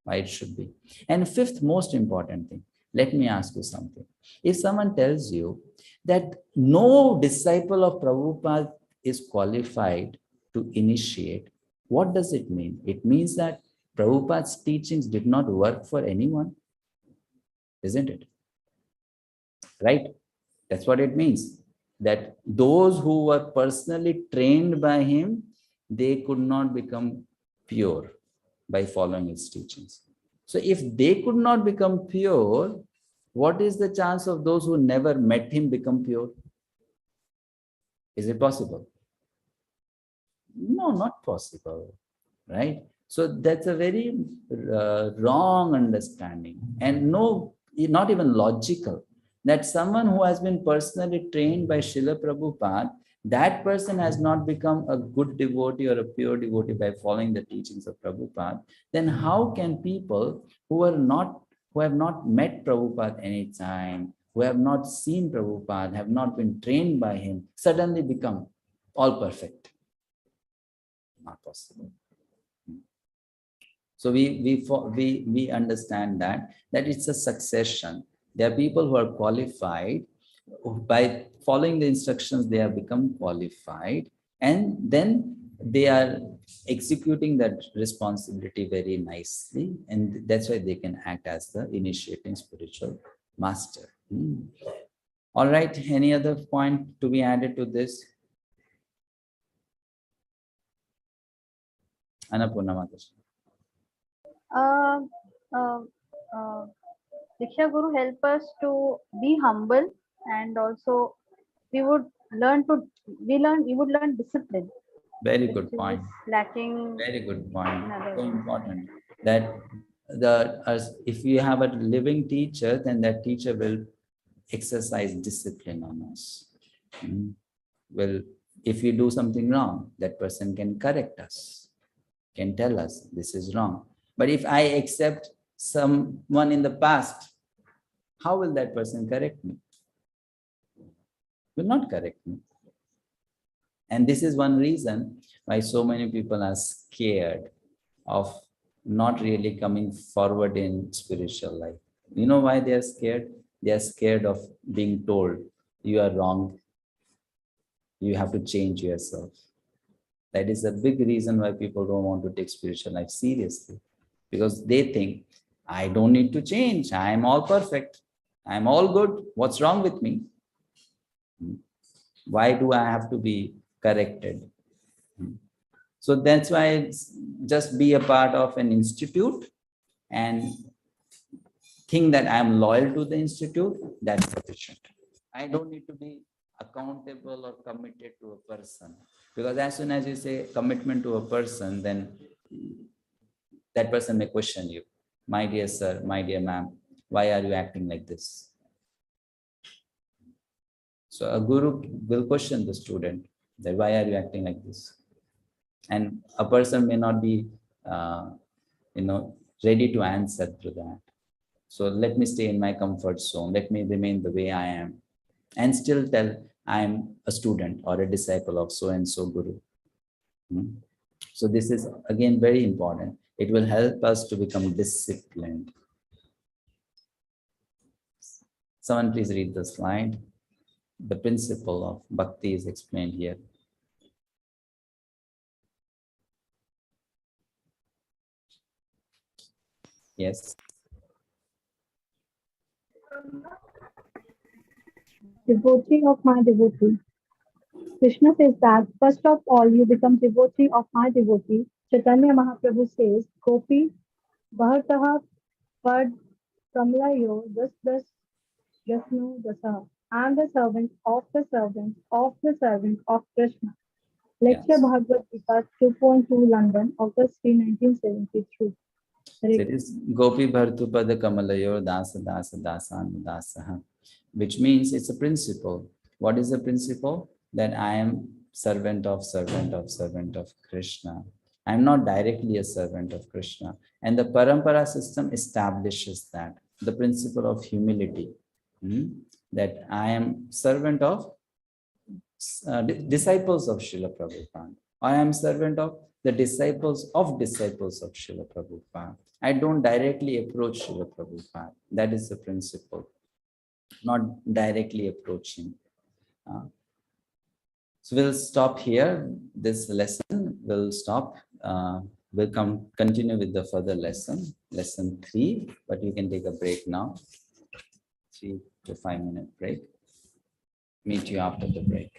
Why it should be? And fifth most important thing, let me ask you something. If someone tells you that no disciple of Prabhupada is qualified to initiate, what does it mean? It means that Prabhupada's teachings did not work for anyone, isn't it? Right? That's what it means. That those who were personally trained by him, they could not become pure by following his teachings. So if they could not become pure, what is the chance of those who never met him become pure? Is it possible? No, not possible, right? So that's a very wrong understanding, and no, not even logical, that someone who has been personally trained by Srila Prabhupada, that person has not become a good devotee or a pure devotee by following the teachings of Prabhupada. Then how can people who have not met Prabhupada any time, who have not seen Prabhupada, have not been trained by him, suddenly become all perfect? Not possible. So we understand that it's a succession. There are people who are qualified. By following the instructions, they have become qualified, and then they are executing that responsibility very nicely, and that's why they can act as the initiating spiritual master. All right, any other point to be added to this? Annapurna Mataji. Diksha Guru help us to be humble, and also we would learn discipline. Very good point. Lacking. Very good point. So important that if we have a living teacher, then that teacher will exercise discipline on us. Well, if we do something wrong, that person can correct us, can tell us this is wrong. But if I accept someone in the past, how will that person correct me? Will not correct me. And this is one reason why so many people are scared of not really coming forward in spiritual life. You know why they are scared? They are scared of being told, you are wrong. You have to change yourself. That is a big reason why people don't want to take spiritual life seriously. Because they think, I don't need to change. I am all perfect. I am all good. What's wrong with me? Why do I have to be corrected? So that's why just be a part of an institute and think that I'm loyal to the institute. That's sufficient. I don't need to be accountable or committed to a person. Because as soon as you say commitment to a person, then that person may question you. My dear sir, my dear ma'am, why are you acting like this? So a guru will question the student that why are you acting like this? And a person may not be, ready to answer to that. So let me stay in my comfort zone. Let me remain the way I am and still tell I am a student or a disciple of so-and-so Guru. So this is again very important. It will help us to become disciplined. Someone please read the slide. The principle of bhakti is explained here. Yes. Devotee of my devotee. Krishna says that first of all you become devotee of my devotee. Chaitanya Mahaprabhu says, Gopi Bhartaha Pad Kamlayo Das Jasnu Dasa. I am the servant of the servant of the servant of Krishna. Lecture Bhagavad Gita 2.2 London, August 3, 1973. So it is Gopi Bhartupada Kamalayo Dasa Dasa Dasan Dasaha, which means it's a principle. What is the principle? That I am servant of Krishna. I am not directly a servant of Krishna. And the Parampara system establishes that. The principle of humility. That I am servant of disciples of Srila Prabhupada. I am servant of the disciples of Srila Prabhupada. I don't directly approach Srila Prabhupada. That is the principle. Not directly approaching. So we'll stop here. This lesson will stop. We'll continue with the further lesson 3, but you can take a break now. 3 to 5 minute break. Meet you after the break.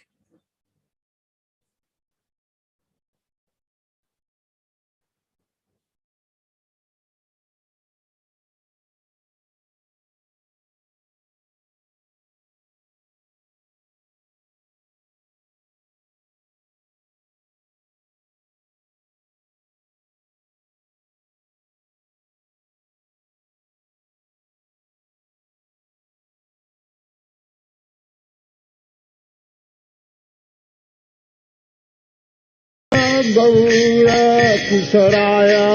Gaura Kusaraya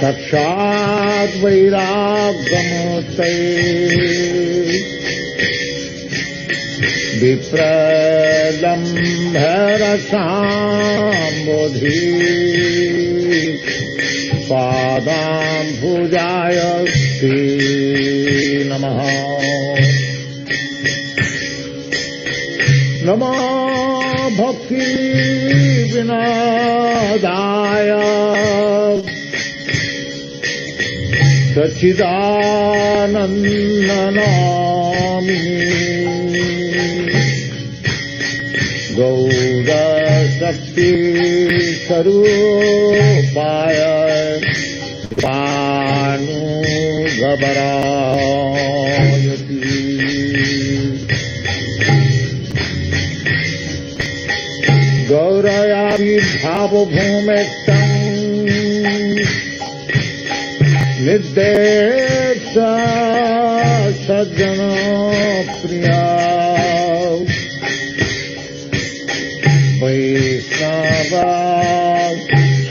Sakshat Vairagamote Vipralambharasambodhi Padam Pujaya Sri Namaha Namo Bhakti Vinodaya Sachidananda Namini Gauda Shakti Sarupaya Panu Gabarayati Gauraya Vibhava Bhumektam Nirdesha Sajjana Priya Vaishnava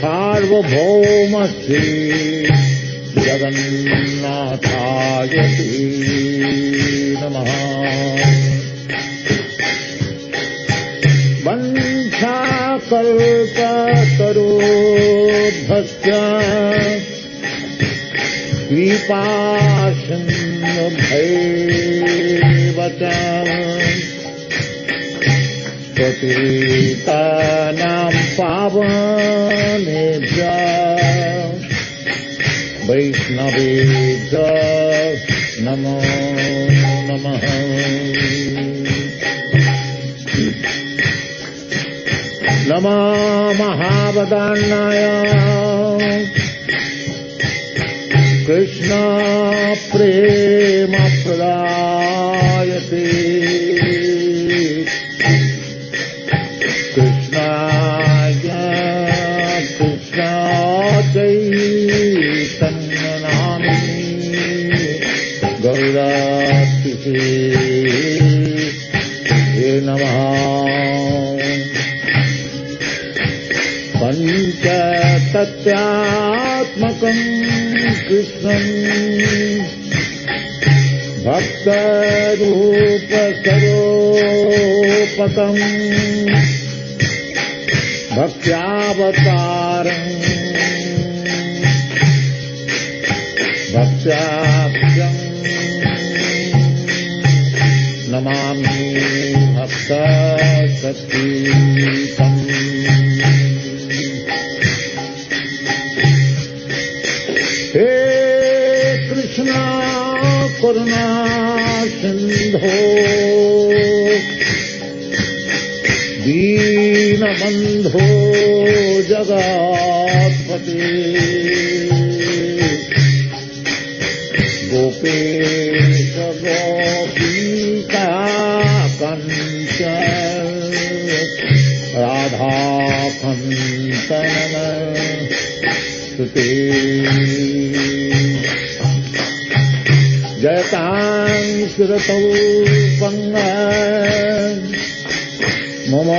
Sarvabhaumasti Jagannathayati Namaha Kalpatarubhasya Vipasannabhaivacha Patitanam pavanebhya Vaishnavebhya Namo Namaha Namo Mahavadannaya Krishna Prema Pradayate Krishna Chaitanya Namini Gaurati Namaha Pancha सत्यात्मकं कृष्णं भक्तरूपसरोपकं भक्त्यावतारं भक्त्याख्यं नमामि भक्तसतीतं। हे कृष्णा करुणा सिंधो दीनबंधो जगत्पते गोपेश गोपिका कंच राधा कंचन सुते जयतां श्रुतौ पंगन् मम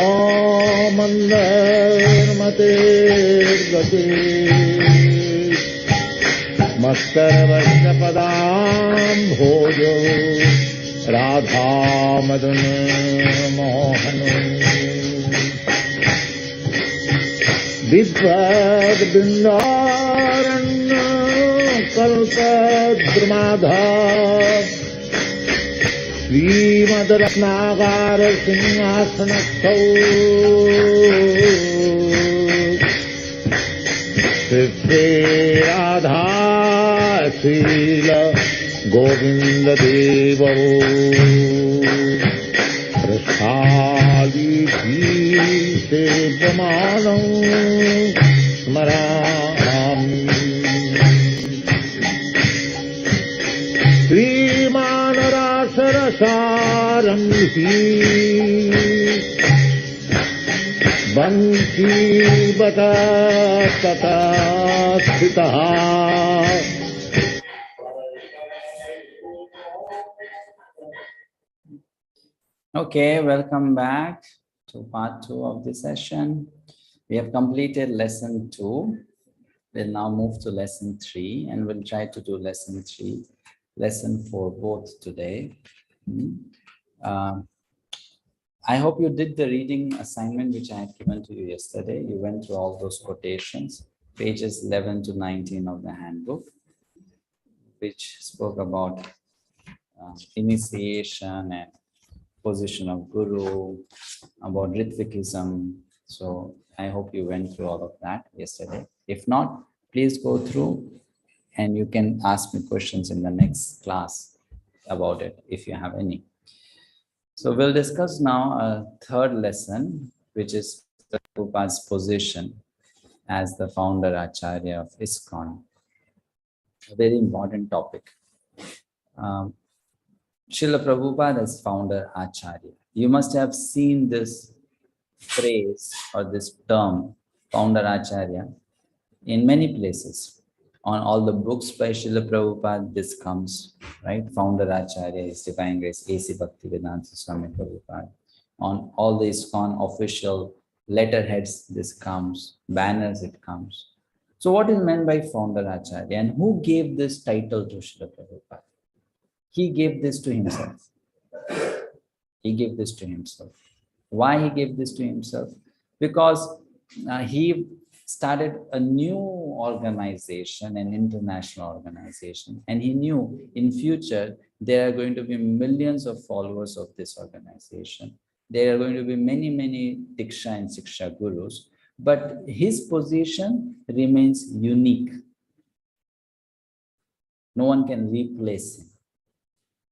मंदर्मते गते मत्करवश्यपदां भोजो राधा मदन मोहन विद्वद् बिन्दारण्य कल्पद्रुमाधा श्रीमद्रत्नागार सिंहासनस्थौ श्री राधा शील गोविंद देवो प्रसादीधीशे प्रमाणं स्मरामि। श्रीमानरासरसारंहि बंशी बता तथा स्थितः। Okay, welcome back to part 2 of the session. We have completed lesson 2. We'll now move to lesson 3 and we'll try to do lesson 3, lesson 4 both today. I hope you did the reading assignment which I had given to you yesterday. You went through all those quotations, pages 11 to 19 of the handbook, which spoke about initiation and position of Guru, about Ritvikism. So I hope you went through all of that yesterday. If not, please go through and you can ask me questions in the next class about it if you have any. So we'll discuss now a third lesson, which is Prabhupada's position as the founder Acharya of ISKCON. A very important topic. Srila Prabhupada as founder Acharya. You must have seen this phrase or this term, founder Acharya, in many places. On all the books by Srila Prabhupada, this comes, right? Founder Acharya is Divine Grace, A.C. Bhaktivedanta Swami Prabhupada. On all the ISKCON official letterheads, this comes, banners, it comes. So what is meant by founder Acharya and who gave this title to Srila Prabhupada? He gave this to himself. He gave this to himself. Why he gave this to himself? Because he started a new organization, an international organization, and he knew in future there are going to be millions of followers of this organization. There are going to be many, many Diksha and Siksha Gurus, but his position remains unique. No one can replace him,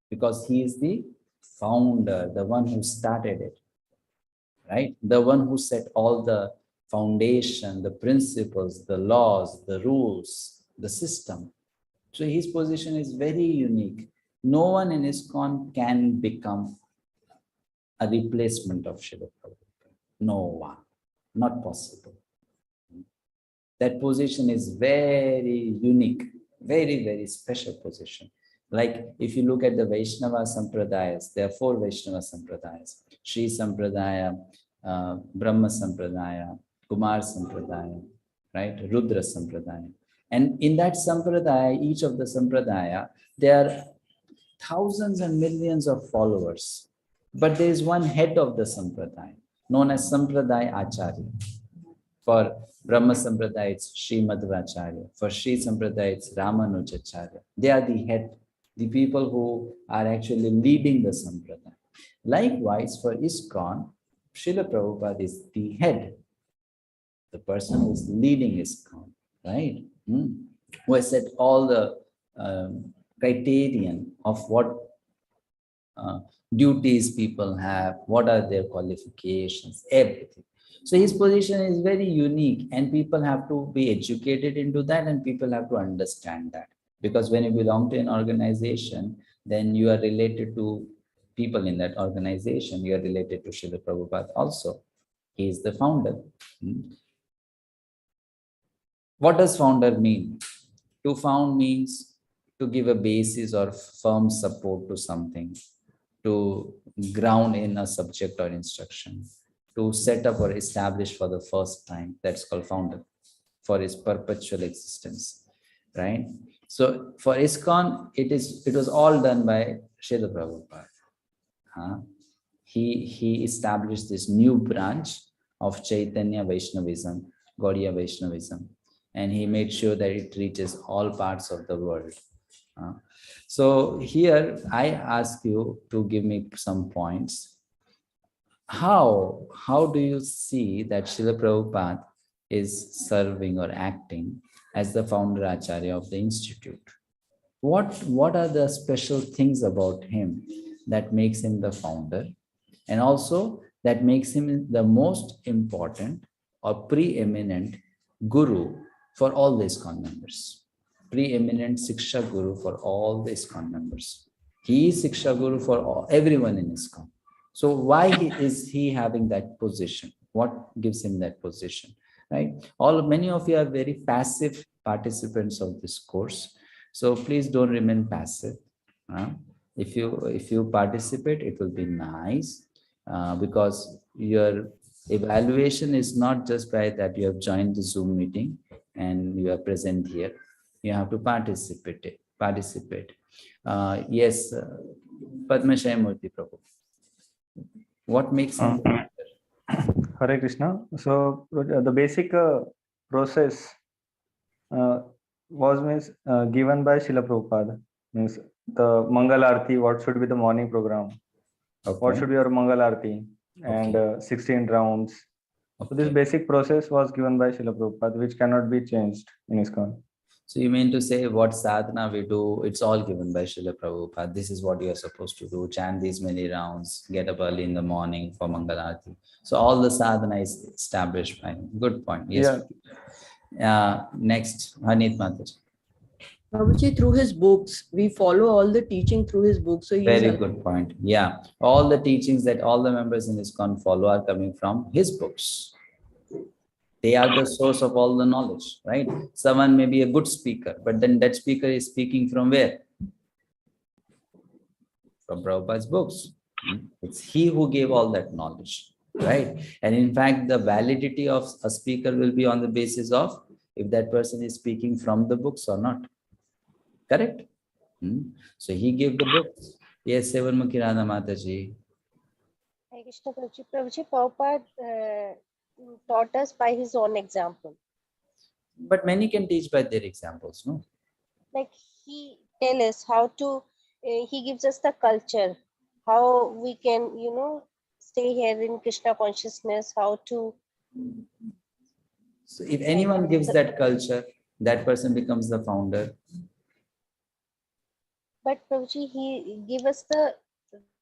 because he is the founder, the one who started it, right? The one who set all the foundation, the principles, the laws, the rules, the system. So his position is very unique. No one in ISKCON can become a replacement of Srila Prabhupada. No one, not possible. That position is very unique, very, very special position. Like if you look at the Vaishnava Sampradayas, there are 4 Vaishnava Sampradayas: Sri Sampradaya, Brahma Sampradaya, Kumar Sampradaya, right? Rudra Sampradaya. And in that Sampradaya, each of the Sampradaya, there are thousands and millions of followers. But there is one head of the Sampradaya, known as Sampradaya Acharya. For Brahma Sampradaya, it's Sri Madhvacharya. For Sri Sampradaya, it's Ramanujacharya. They are the head, the people who are actually leading the Sampradaya. Likewise, for ISKCON, Srila Prabhupada is the head, the person who is leading ISKCON, right? Who has set all the criterion of what duties people have, what are their qualifications, everything. So his position is very unique, and people have to be educated into that, and people have to understand that. Because when you belong to an organization, then you are related to people in that organization. You are related to Srila Prabhupada also. He is the founder. What does founder mean? To found means to give a basis or firm support to something, to ground in a subject or instruction, to set up or establish for the first time. That's called founder, for his perpetual existence, right? So for ISKCON, it was all done by Srila Prabhupada. He established this new branch of Chaitanya Vaishnavism, Gaudiya Vaishnavism, and he made sure that it reaches all parts of the world. So here I ask you to give me some points. How do you see that Srila Prabhupada is serving or acting as the founder Acharya of the institute? What are the special things about him that makes him the founder, and also that makes him the most important or preeminent guru for all the ISKCON members? Preeminent Siksha Guru for all the ISKCON members. He is Siksha Guru for everyone in ISKCON. So why is he having that position? What gives him that position, right? Many of you are very passive participants of this course. So please don't remain passive. If you participate, it will be nice, because your evaluation is not just by that you have joined the Zoom meeting and you are present here. You have to participate. Yes, Padma Murthy Prabhu. What makes him Hare Krishna. So the basic process was given by Srila Prabhupada. Means the Mangala Arati, what should be the morning program? Okay. What should be your Mangala Arati? And 16 rounds. Okay. So this basic process was given by Srila Prabhupada, which cannot be changed in ISKCON. So you mean to say what sadhana we do, it's all given by Srila Prabhupada. This is what you are supposed to do. Chant these many rounds, get up early in the morning for Mangalarati. So all the sadhana is established by him. Good point. Yes. Yeah. Next, Hanit Mataji. Prabhuji, through his books, we follow all the teaching through his books. So very good point. Yeah. All the teachings that all the members in ISKCON follow are coming from his books. They are the source of all the knowledge, right? Someone may be a good speaker, but then that speaker is speaking from where? From Prabhupada's books. It's he who gave all that knowledge, right? And in fact, the validity of a speaker will be on the basis of if that person is speaking from the books or not. Correct? So he gave the books. Yes, Sevanmukhi Radha Mataji. Hare Krishna Prabhuji, Prabhupada taught us by his own example. But many can teach by their examples, no? Like he tells us how to, he gives us the culture, how we can, stay here in Krishna consciousness, how to. So if anyone gives that culture, that person becomes the founder. But Prabhuji, he gave us the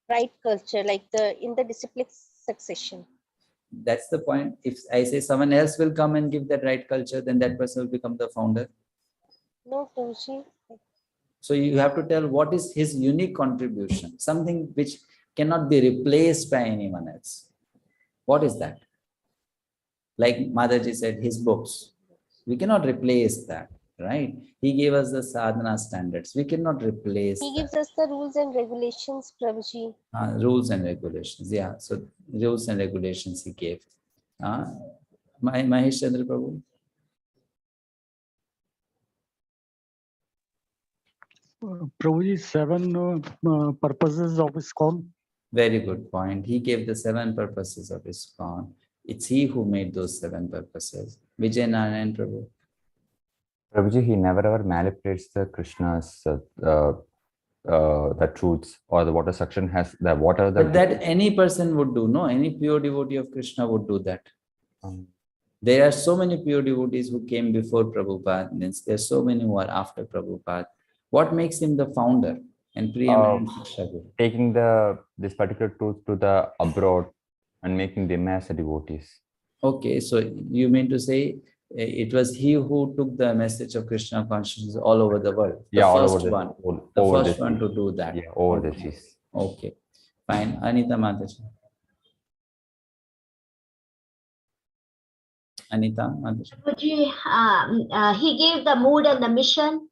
right culture, like in the disciplic succession. That's the point. If I say someone else will come and give that right culture, then that person will become the founder. No, Prabhuji. So you have to tell what is his unique contribution, something which cannot be replaced by anyone else. What is that? Like Mataji said, his books. We cannot replace that, right? He gave us the sadhana standards. We cannot replace He gives us the rules and regulations, Prabhuji. Rules and regulations, yeah. So rules and regulations he gave. Mahesh Chandra Prabhu. Prabhuji, 7 purposes of ISKCON. Very good point. He gave the 7 purposes of ISKCON. It's he who made those 7 purposes. Vijay Narayan Prabhu. Prabhuji, he never ever manipulates the Krishna's the truths, or the water section has the water. But that any person would do, no? Any pure devotee of Krishna would do that. There are so many pure devotees who came before Prabhupada, means there are so many who are after Prabhupada. What makes him the founder and preeminent Shiksha Guru? Taking this particular truth to the abroad and making them as devotees. Okay, so you mean to say it was he who took the message of Krishna consciousness all over the world? The first one, the first one to do that. Yeah, over the seas. Okay, fine. Anita Mataji. Anita Mataji. He gave the mood and the mission.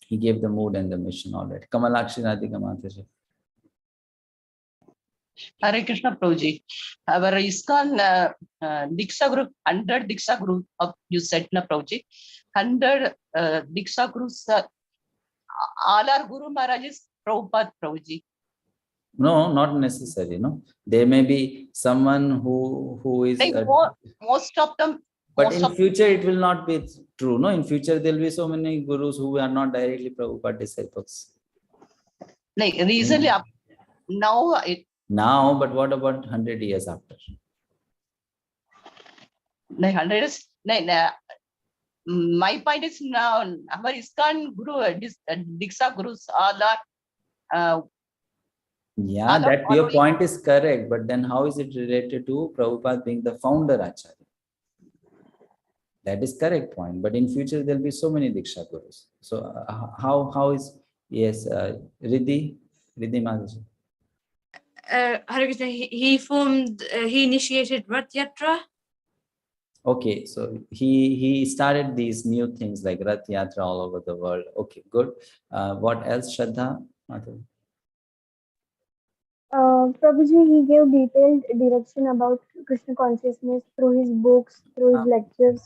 He gave the mood and the mission already. Kamalakshi Radhika Mataji. Hare Krishna Prabhuji. Our ISKCON Diksha Guru, 100 Diksha Guru of you said na Prabhuji. 100 Diksha Gurus, all our Guru Maharaj is Prabhupada Prabhuji. No, not necessary. No, there may be someone who is. Like most of them. But in future, it will not be true. No, in future there will be so many gurus who are not directly Prabhupada disciples. Like recently, now it. Now, but what about 100 years after? Like 100 years. My point is now our ISKCON Guru, Diksha Gurus are. Yeah, that your point is correct. But then how is it related to Prabhupada being the founder Acharya? That is correct point. But in future, there will be so many Diksha Gurus. So how is, yes, Riddhi Mataji. Hare Krishna, he initiated Rath Yatra. Okay, so he started these new things like Rath Yatra all over the world. Okay, good. What else, Shraddha Mataji? Prabhuji, he gave detailed direction about Krishna consciousness through his books, through his lectures.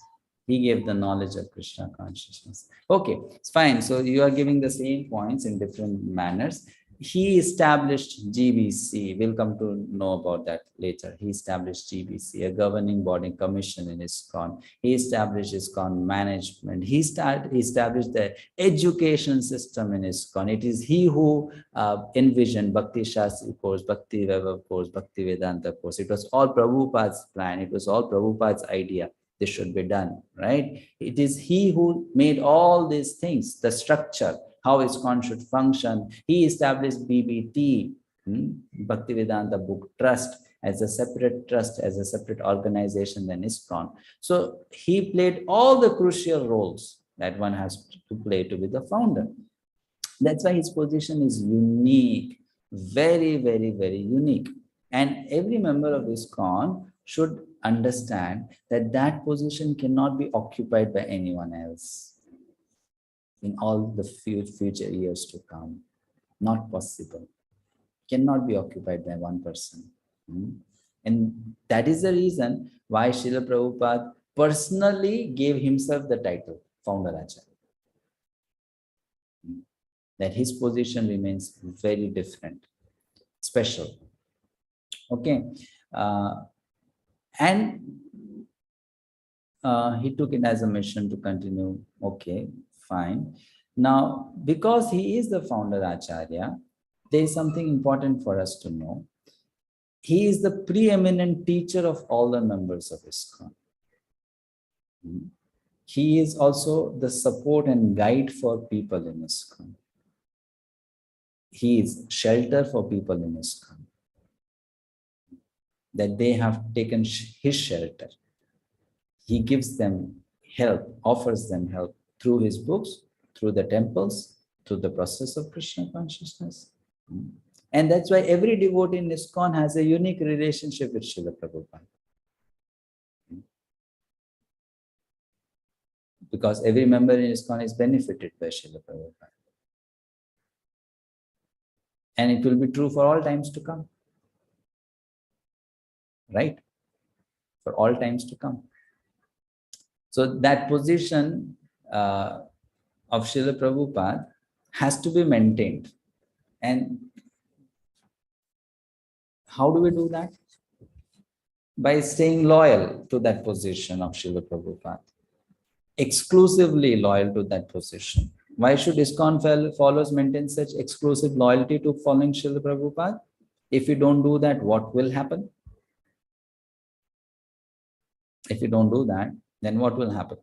He gave the knowledge of Krishna consciousness. Okay, it's fine. So you are giving the same points in different manners. He established GBC. We'll come to know about that later. He established GBC, a governing body commission in ISKCON. He established ISKCON management. He established the education system in ISKCON. It is he who envisioned Bhakti Shastri course, Bhakti Vaibhav course, Bhakti Vedanta course. It was all Prabhupada's plan. It was all Prabhupada's idea. This should be done, right? It is he who made all these things, the structure, how ISKCON should function. He established BBT, Bhaktivedanta Book Trust, as a separate trust, as a separate organization than ISKCON. So he played all the crucial roles that one has to play to be the founder. That's why his position is unique, very, very, very unique. And every member of ISKCON should understand that that position cannot be occupied by anyone else in all the future years to come. Not possible. Cannot be occupied by one person. And that is the reason why Srila Prabhupada personally gave himself the title, Founder Acharya. That his position remains very different, special. Okay. And he took it as a mission to continue. Okay, fine. Now, because he is the founder Acharya, there is something important for us to know. He is the preeminent teacher of all the members of ISKCON. He is also the support and guide for people in ISKCON. He is shelter for people in ISKCON. That they have taken his shelter. He gives them help, offers them help through his books, through the temples, through the process of Krishna consciousness. And that's why every devotee in ISKCON has a unique relationship with Srila Prabhupada. Because every member in ISKCON is benefited by Srila Prabhupada. And it will be true for all times to come. Right? For all times to come. So that position of Srila Prabhupada has to be maintained. And how do we do that? By staying loyal to that position of Srila Prabhupada, exclusively loyal to that position. Why should ISKCON followers maintain such exclusive loyalty to following Srila Prabhupada? If you don't do that, what will happen? If you don't do that, then what will happen?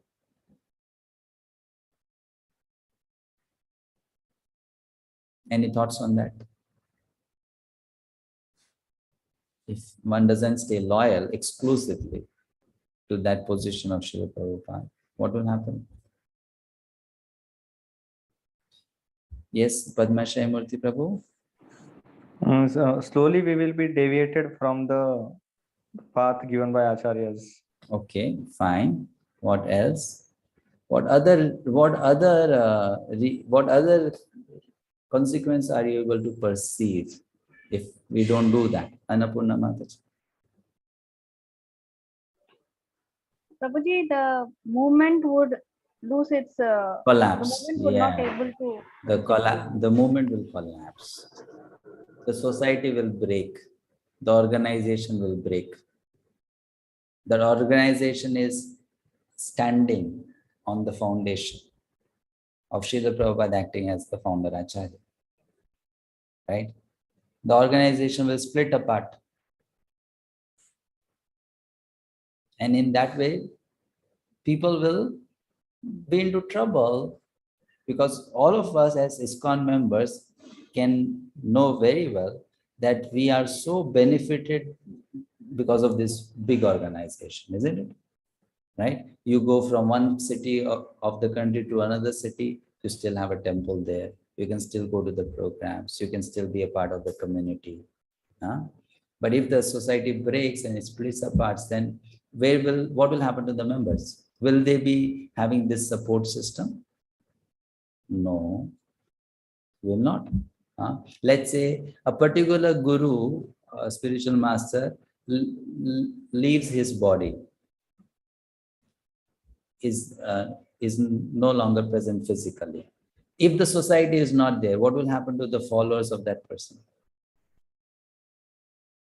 Any thoughts on that? If one doesn't stay loyal exclusively to that position of Srila Prabhupada, what will happen? Yes, Padmashraya Murti Prabhu? So slowly we will be deviated from the path given by acharyas. Okay, fine. What else? What other consequence are you able to perceive if we don't do that? Annapurna Mataji. Prabhuji, the movement would lose its Collapse. The movement would not Yeah. able to. The movement will collapse. The society will break. The organization will break. The organization is standing on the foundation of Srila Prabhupada acting as the founder Acharya. Right? The organization will split apart. And in that way, people will be into trouble, because all of us as ISKCON members can know very well that we are so benefited because of this big organization, isn't it? Right? You go from one city of the country to another city, you still have a temple there. You can still go to the programs. You can still be a part of the community. But if the society breaks and it splits apart, then what will happen to the members? Will they be having this support system? No, will not. Let's say a particular guru, a spiritual master, leaves his body, is no longer present physically. If the society is not there, what will happen to the followers of that person?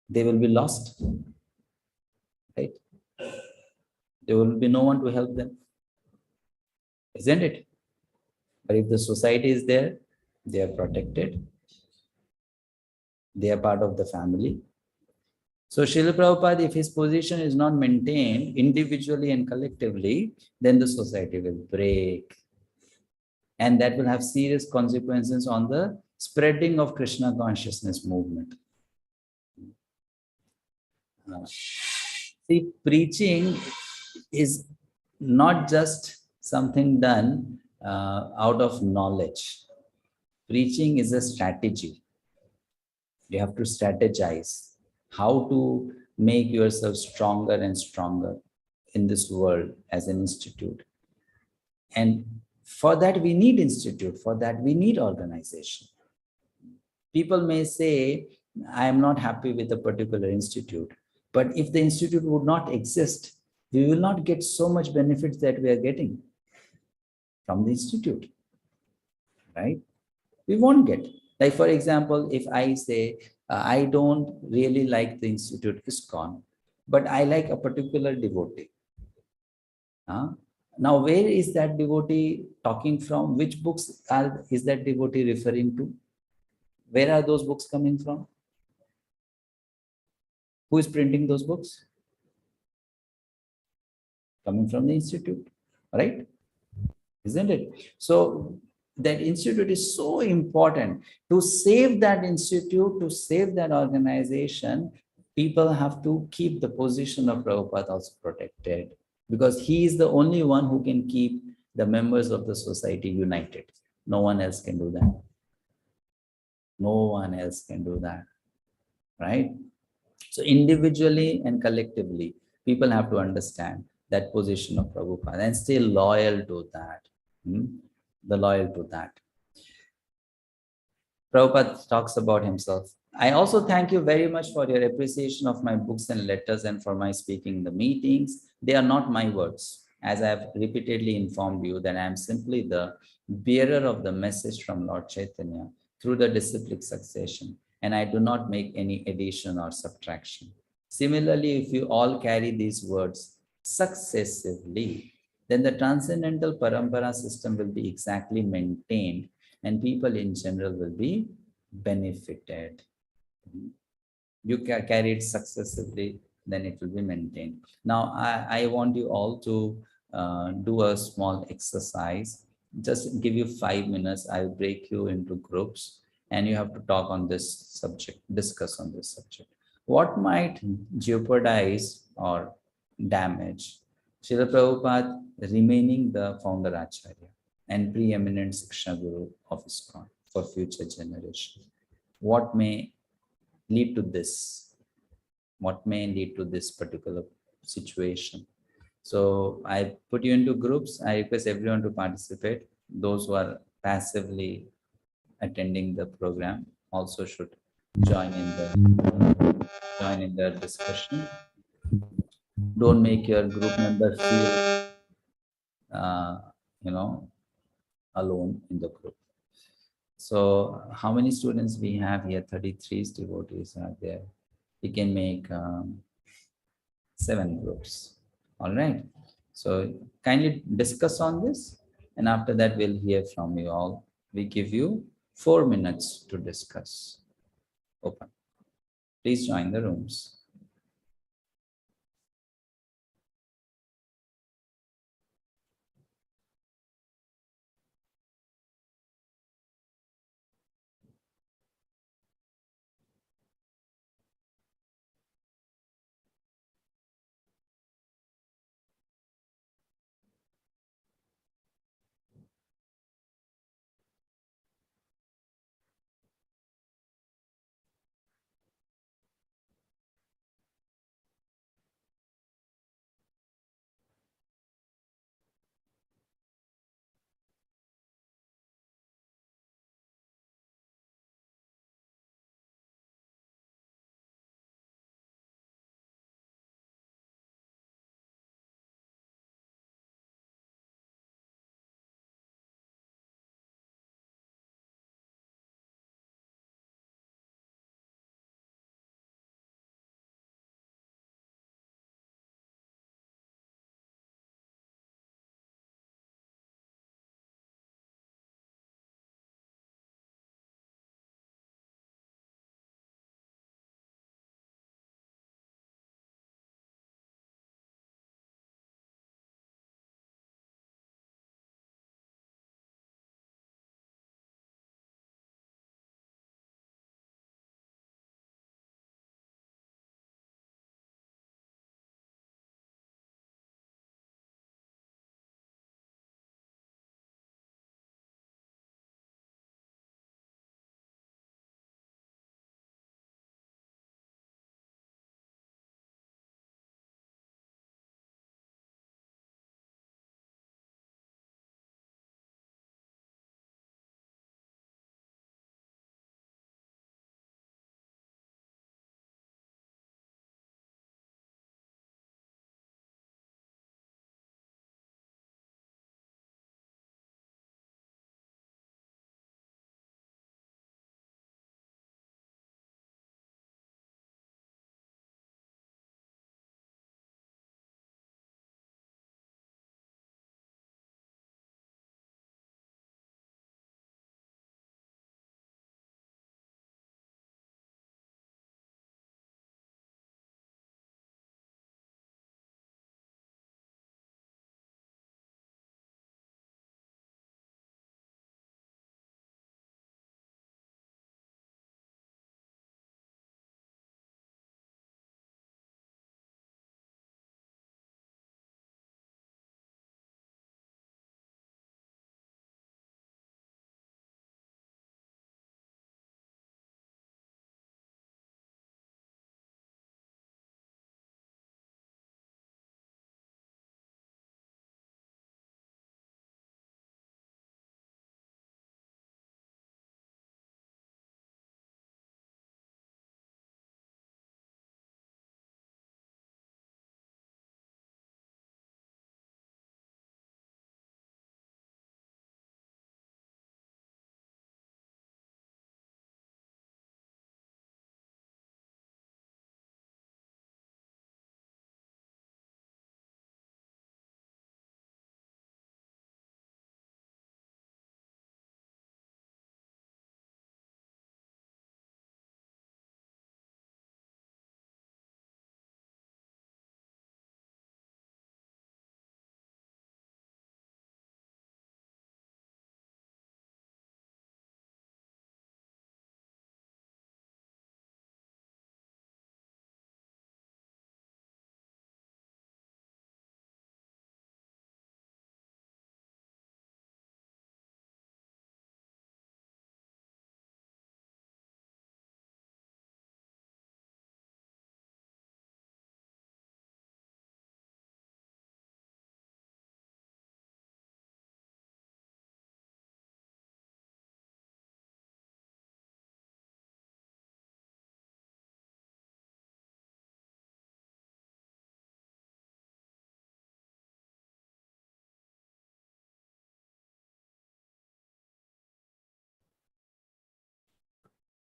They will be lost, right? There will be no one to help them, isn't it? But if the society is there, they are protected. They are part of the family. So Srila Prabhupada, if his position is not maintained individually and collectively, then the society will break. And that will have serious consequences on the spreading of Krishna consciousness movement. See, preaching is not just something done out of knowledge. Preaching is a strategy. You have to strategize how to make yourself stronger and stronger in this world as an institute. And for that, we need institute. For that, we need organization. People may say, I am not happy with a particular institute. But if the institute would not exist, we will not get so much benefits that we are getting from the institute, right? We won't get. Like, for example, if I say, I don't really like the institute ISKCON, but I like a particular devotee. Now, where is that devotee talking from? Which books is that devotee referring to? Where are those books coming from? Who is printing those books? Coming from the institute, right? Isn't it? So that institute is so important. To save that institute, to save that organization, people have to keep the position of Prabhupada also protected, because he is the only one who can keep the members of the society united. No one else can do that. No one else can do that, right? So individually and collectively, people have to understand that position of Prabhupada and stay loyal to that. The loyal to that. Prabhupada talks about himself. I also thank you very much for your appreciation of my books and letters and for my speaking in the meetings. They are not my words. As I have repeatedly informed you that I am simply the bearer of the message from Lord Chaitanya through the disciplic succession, and I do not make any addition or subtraction. Similarly, if you all carry these words successively, then the transcendental Parampara system will be exactly maintained and people in general will be benefited. You carry it successively, then it will be maintained. Now, I want you all to do a small exercise. Just give you 5 minutes. I'll break you into groups and you have to talk on this subject, discuss on this subject. What might jeopardize or damage Srila Prabhupada remaining the founder Acharya and preeminent Siksha Guru of ISKCON for future generations? What may lead to this? What may lead to this particular situation? So I put you into groups. I request everyone to participate. Those who are passively attending the program also should join in the discussion. Don't make your group member feel alone in the group. So how many students we have here? 33 devotees are there. We can make 7 groups. All right. So kindly discuss on this, and after that we'll hear from you all. We give you 4 minutes to discuss. Open. Please join the rooms.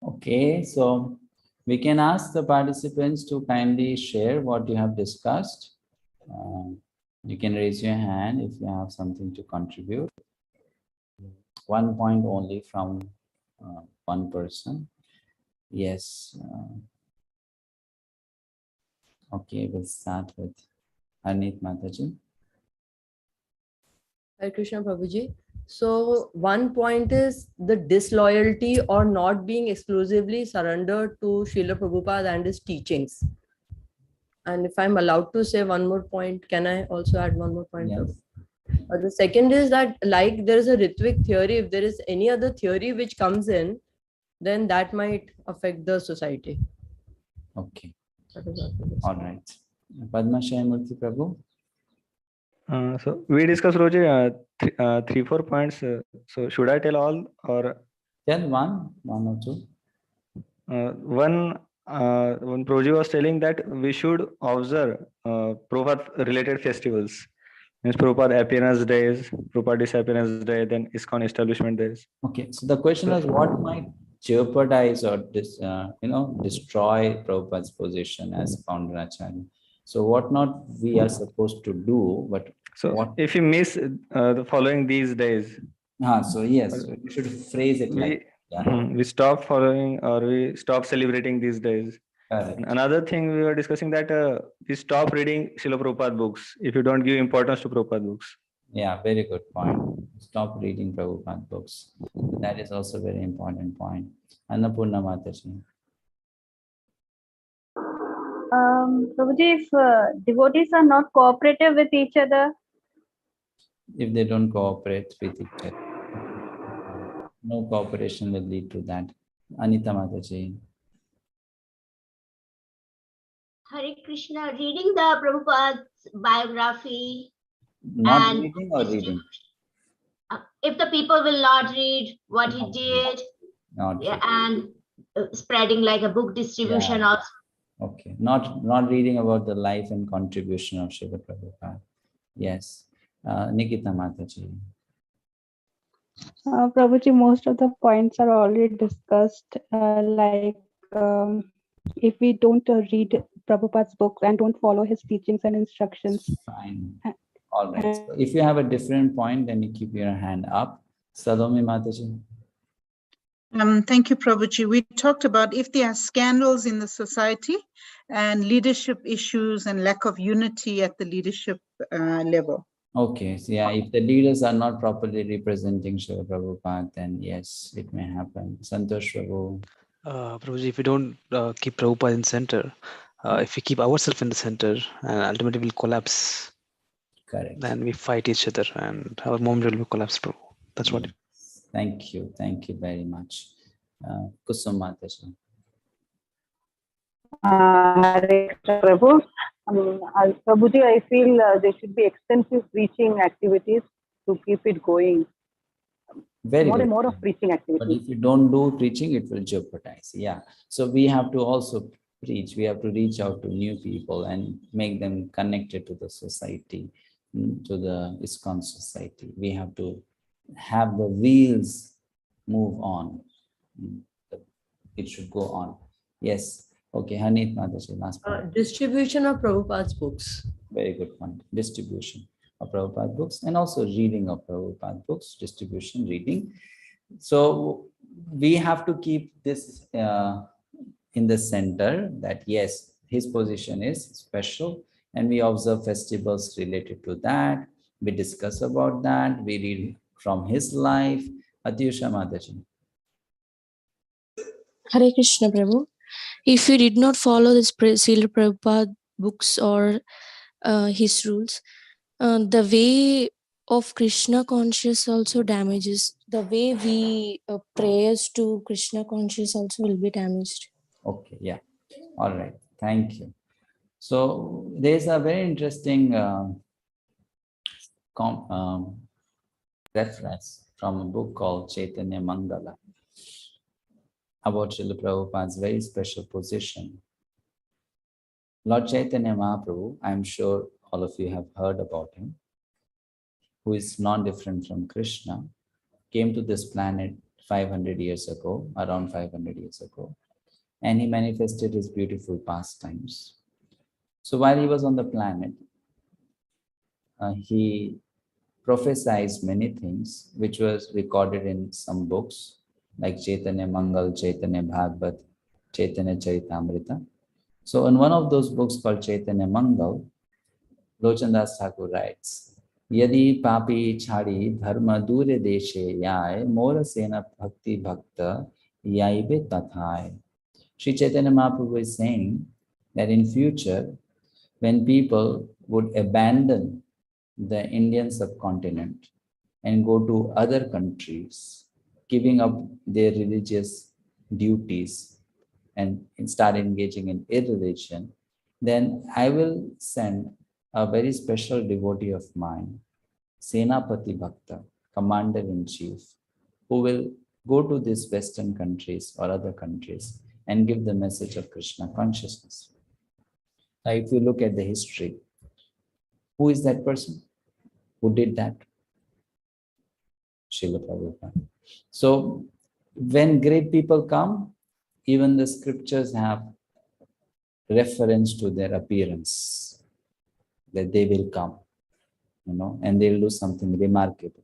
Okay, so we can ask the participants to kindly share what you have discussed. You can raise your hand if you have something to contribute. 1 point only from one person. Yes. Okay, we'll start with Harneet Mataji. Hare Krishna Prabhuji. So one point is the disloyalty or not being exclusively surrendered to Srila Prabhupada and his teachings. And if I'm allowed to say one more point, can I also add one more point? Yes. The second is that, like, there is a Ritvik theory. If there is any other theory which comes in, then that might affect the society. Okay. All right. Padma Shayamurthy Prabhu. So we discussed, Roji, 3-4 points. So should I tell all or? Tell one or two. When Prabhuji was telling that we should observe Prabhupada related festivals. Means Prabhupada appearance days, Prabhupada disappearance day, then ISKCON establishment days. Okay, so the question is what might jeopardize or destroy Prabhupada's position as founder Acharya. So what not we are supposed to do, but so what if you miss the following these days. So yes, you should phrase it we stop following or we stop celebrating these days. And another thing we were discussing that we stop reading Srila Prabhupada books if you don't give importance to Prabhupada books. Yeah, very good point. Stop reading Prabhupada books. That is also a very important point. Annapurna Mataji. Prabhuji, if devotees are not cooperative with each other, if they don't cooperate with each other, no cooperation will lead to that. Anita Mataji. Hare Krishna, reading the Prabhupada's biography. Not reading or reading? If the people will not read what he did, and spreading like a book distribution also. Okay, not reading about the life and contribution of Srila Prabhupada. Yes. Nikita Mataji. Prabhuji, most of the points are already discussed. If we don't read Prabhupada's books and don't follow his teachings and instructions. Fine. All right. So if you have a different point, then you keep your hand up. Salome Mataji. Thank you, Prabhuji. We talked about if there are scandals in the society and leadership issues and lack of unity at the leadership level. Okay, so yeah, if the leaders are not properly representing Srila Prabhupada, then yes, it may happen. Santosh Prabhu. Prabhuji, if we don't keep Prabhupada in center, if we keep ourselves in the center, and ultimately we'll collapse. Correct. Then we fight each other and our moment will collapse, Prabhu. That's what. Thank you very much. Kusum Mataji. Hare Krishna Prabhu. Prabhuji, I feel there should be extensive preaching activities to keep it going. More and more of preaching activities. But if you don't do preaching, it will jeopardize. Yeah. So we have to also preach. We have to reach out to new people and make them connected to the society, to the ISKCON society. We have to have the wheels move on. It should go on. Yes. Okay, Harneet Mataji, last point. Distribution of Prabhupada's books. Very good point. Distribution of Prabhupada books and also reading of Prabhupada books, distribution, reading. So we have to keep this in the center that yes, his position is special and we observe festivals related to that. We discuss about that. We read from his life. Atyusha Mataji. Hare Krishna Prabhu. If we did not follow this Srila Prabhupada books or his rules, the way of Krishna conscious also damages. The way we prayers to Krishna conscious also will be damaged. Okay, yeah. All right. Thank you. So there's a very interesting reference from a book called Caitanya Mangala about Srila Prabhupada's very special position. Lord Chaitanya Mahaprabhu, I'm sure all of you have heard about him, who is non-different from Krishna, came to this planet 500 years ago, around 500 years ago, and he manifested his beautiful pastimes. So while he was on the planet, he prophesied many things which was recorded in some books like Caitanya Mangala, Caitanya Bhagavad, Chaitanya Charitamrita. So in one of those books called Caitanya Mangala, Lochandas Thakur writes, Yadi papi chhadi dharma dure deshe yai mora sena bhakti bhakta yaibe tathai. Sri Chaitanya Mahaprabhu is saying that in future, when people would abandon the Indian subcontinent and go to other countries, giving up their religious duties and start engaging in irreligion, then I will send a very special devotee of mine, Senapati Bhakta, Commander-in-Chief, who will go to these Western countries or other countries and give the message of Krishna consciousness. Now, if you look at the history, who is that person? Who did that? Srila Prabhupada. So, when great people come, even the scriptures have reference to their appearance, that they will come, and they'll do something remarkable.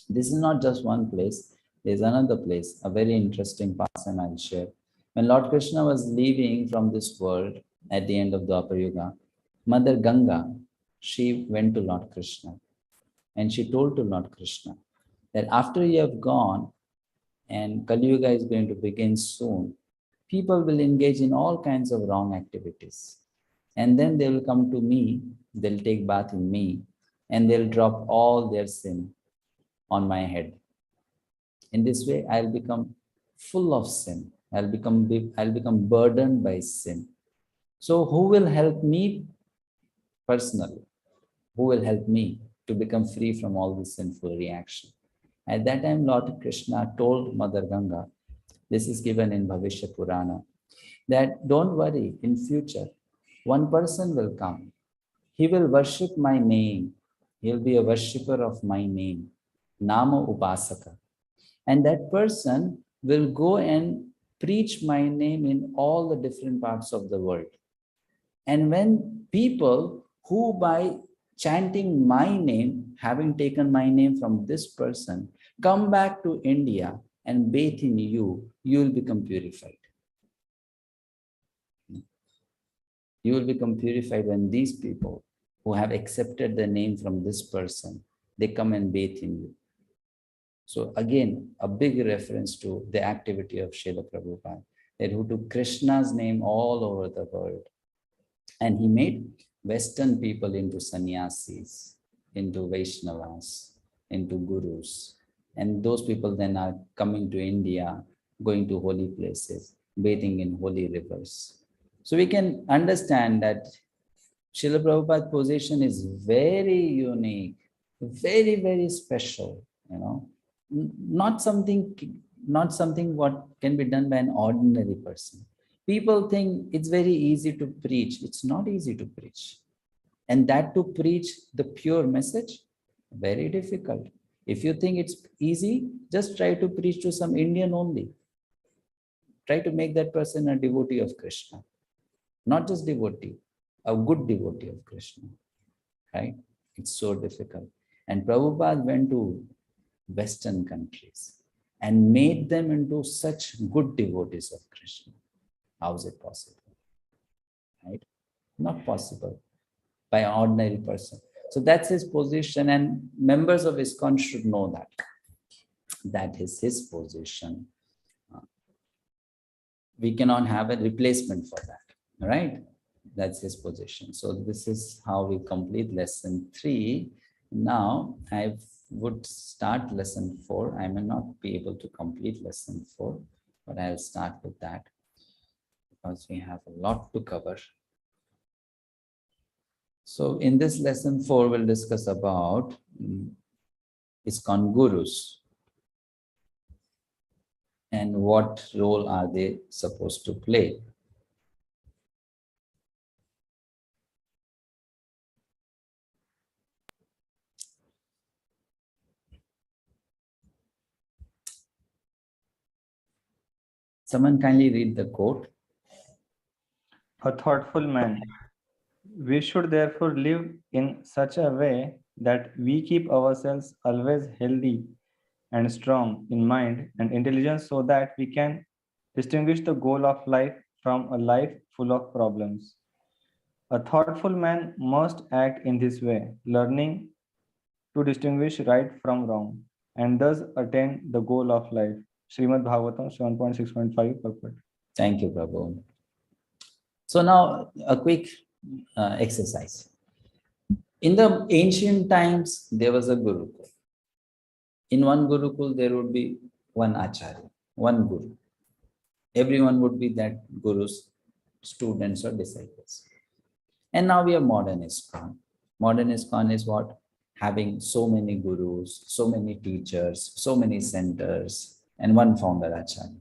This is not just one place. There's another place, a very interesting pastime I'll share. When Lord Krishna was leaving from this world at the end of the Dwapar Yuga, Mother Ganga, she went to Lord Krishna and she told to Lord Krishna that after you have gone and Kali Yuga is going to begin soon, people will engage in all kinds of wrong activities. And then they will come to me, they'll take bath in me, and they'll drop all their sin on my head. In this way, I'll become full of sin. I'll become burdened by sin. So who will help me personally? Who will help me to become free from all this sinful reaction? At that time, Lord Krishna told Mother Ganga, this is given in Bhavishya Purana, that don't worry, in future, one person will come. He will worship my name. He'll be a worshipper of my name, Nama Upasaka. And that person will go and preach my name in all the different parts of the world. And when people who by chanting my name, having taken my name from this person, come back to India and bathe in you, you will become purified. You will become purified when these people who have accepted the name from this person, they come and bathe in you. So again, a big reference to the activity of Srila Prabhupada, that who took Krishna's name all over the world. And he made Western people into sannyasis, into Vaishnavas, into gurus. And those people then are coming to India, going to holy places, bathing in holy rivers. So we can understand that Srila Prabhupada's position is very unique, very, very special, not something what can be done by an ordinary person. People think it's very easy to preach. It's not easy to preach. And that to preach the pure message, very difficult. If you think it's easy, just try to preach to some Indian only. Try to make that person a devotee of Krishna. Not just devotee, a good devotee of Krishna. Right? It's so difficult. And Prabhupada went to Western countries and made them into such good devotees of Krishna. How is it possible? Right? Not possible by an ordinary person. So that's his position, and members of ISKCON should know that. That is his position. We cannot have a replacement for that, right? That's his position. So this is how we complete lesson 3. Now I would start lesson 4. I may not be able to complete lesson 4, but I'll start with that because we have a lot to cover. So in this lesson 4, we'll discuss about ISKCON Gurus and what role are they supposed to play. Someone kindly read the quote. A thoughtful man. We should therefore live in such a way that we keep ourselves always healthy and strong in mind and intelligence so that we can distinguish the goal of life from a life full of problems. A thoughtful man must act in this way, learning to distinguish right from wrong and thus attain the goal of life. Srimad Bhagavatam 7.6.5 purport. Thank you, Prabhu. So now a quick exercise. In the ancient times, there was a Gurukul. In one Gurukul, there would be one Acharya, one Guru. Everyone would be that Guru's students or disciples. And now we have modern ISKCON. Modern ISKCON is what? Having so many Gurus, so many teachers, so many centers, and one founder Acharya.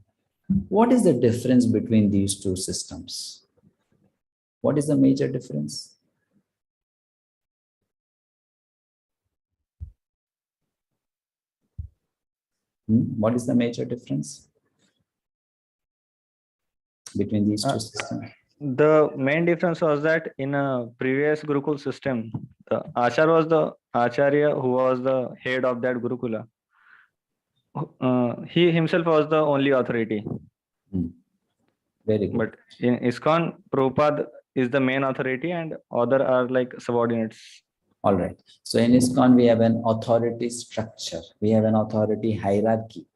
What is the difference between these two systems? What is the major difference? What is the major difference between these two systems? The main difference was that in a previous Gurukul system, the Acharya was the Acharya who was the head of that Gurukula. He himself was the only authority. Very good. But in ISKCON, Prabhupada is the main authority and other are like subordinates. All right. So in ISKCON, we have an authority structure. We have an authority hierarchy,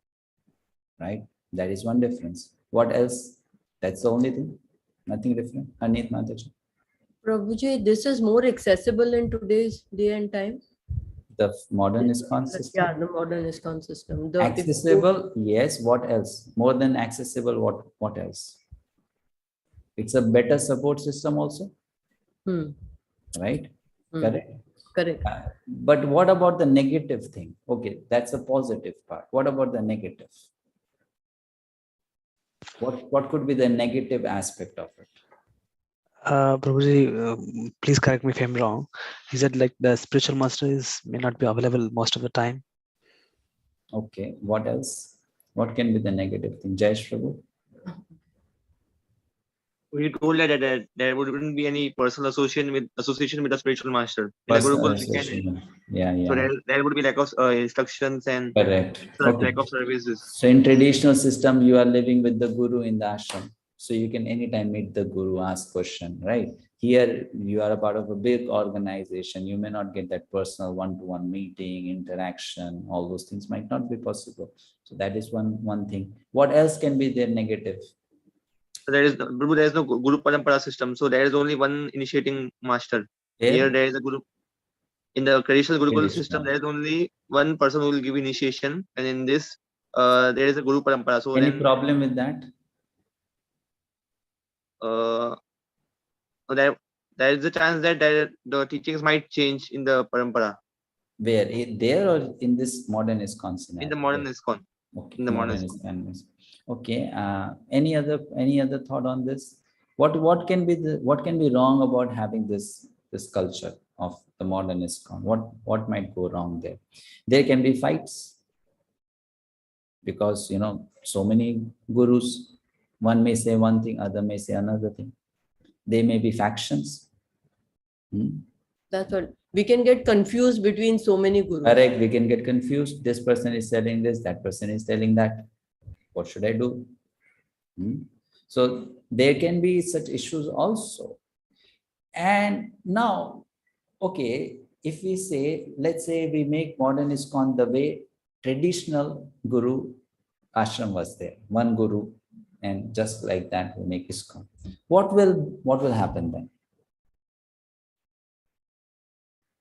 right? That is one difference. What else? That's the only thing. Nothing different. Anit Mataji. Prabhuji, this is more accessible in today's day and time. The modern ISKCON system? Yeah, the modern ISKCON system. Accessible, yes. What else? More than accessible, what else? It's a better support system also. Right? Correct? Correct. But what about the negative thing? Okay, that's a positive part. What about the negative? What could be the negative aspect of it? Prabhuji, please correct me if I'm wrong. He said like the spiritual master may not be available most of the time. Okay, what else? What can be the negative thing? Jai Prabhu? We told that there wouldn't be any personal association with the spiritual master. Personal association. Yeah. So there would be lack of instructions and correct. Okay. Lack of services. So in traditional system, you are living with the Guru in the ashram. So you can anytime meet the Guru, ask question, right? Here, you are a part of a big organization. You may not get that personal one-to-one meeting, interaction, all those things might not be possible. So that is one thing. What else can be there negative? There is no Guru Parampara system. So there is only one initiating master. Yeah. Here there is a Guru. In the traditional Gurukul system, there is only one person who will give initiation. And in this, there is a Guru Parampara. So any problem with that? There is a chance that the teachings might change in the Parampara. Where? There or in this modern ISKCON scenario? In the modern ISKCON. Okay. In the modern ISKCON. Okay. Any other thought on this? What can be wrong about having this culture of the modern ISKCON? What might go wrong there? There can be fights because so many gurus. One may say one thing, other may say another thing. There may be factions. That's what we can get confused between so many gurus. Correct. We can get confused. This person is telling this, that person is telling that. What should I do? So there can be such issues also. And now, okay, if we say, let's say we make modern ISKCON the way traditional Guru ashram was there, one Guru, and just like that we make ISKCON. What will happen then?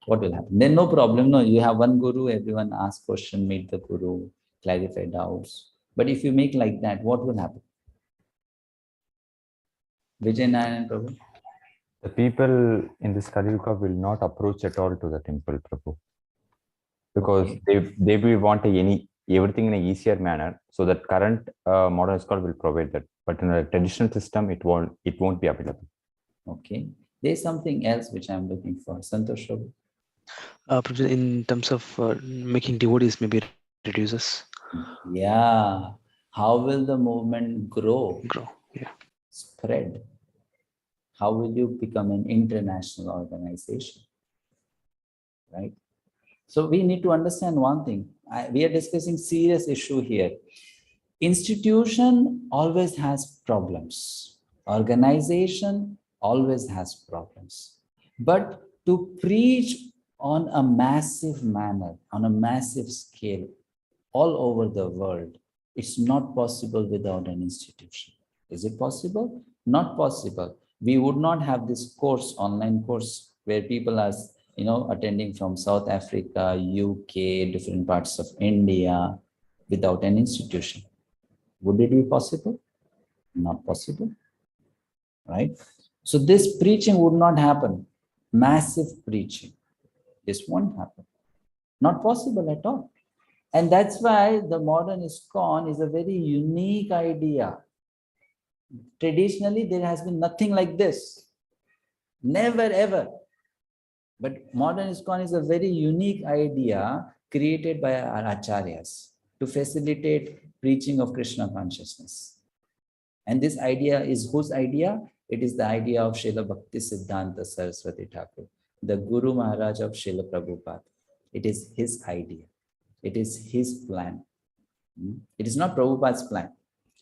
What will happen? Then no problem. No, you have one Guru, everyone ask question, meet the Guru, clarify doubts. But if you make like that, what will happen? Vijay Narayan Prabhu? The people in this Kali Yuga will not approach at all to the temple, Prabhu. Because they will want everything in an easier manner. So that current modern ISKCON will provide that. But in a traditional system, it won't be available. Okay. There's something else which I'm looking for. Santosh Prabhu? In terms of making devotees maybe reduces. Yeah. How will the movement grow? Yeah. Spread. How will you become an international organization? Right? So we need to understand one thing. We are discussing serious issue here. Institution always has problems. Organization always has problems. But to preach on a massive manner, on a massive scale, all over the world, it's not possible without an institution. Is it possible? Not possible. We would not have this course, online course, where people are, attending from South Africa, UK, different parts of India, without an institution. Would it be possible? Not possible, right? So this preaching would not happen. Massive preaching. This won't happen. Not possible at all. And that's why the modern ISKCON is a very unique idea. Traditionally, there has been nothing like this. Never, ever. But modern ISKCON is a very unique idea created by our acharyas to facilitate preaching of Krishna consciousness. And this idea is whose idea? It is the idea of Srila Bhakti Siddhanta Saraswati Thakur, the Guru Maharaj of Srila Prabhupada. It is his idea. It is his plan. It is not Prabhupada's plan.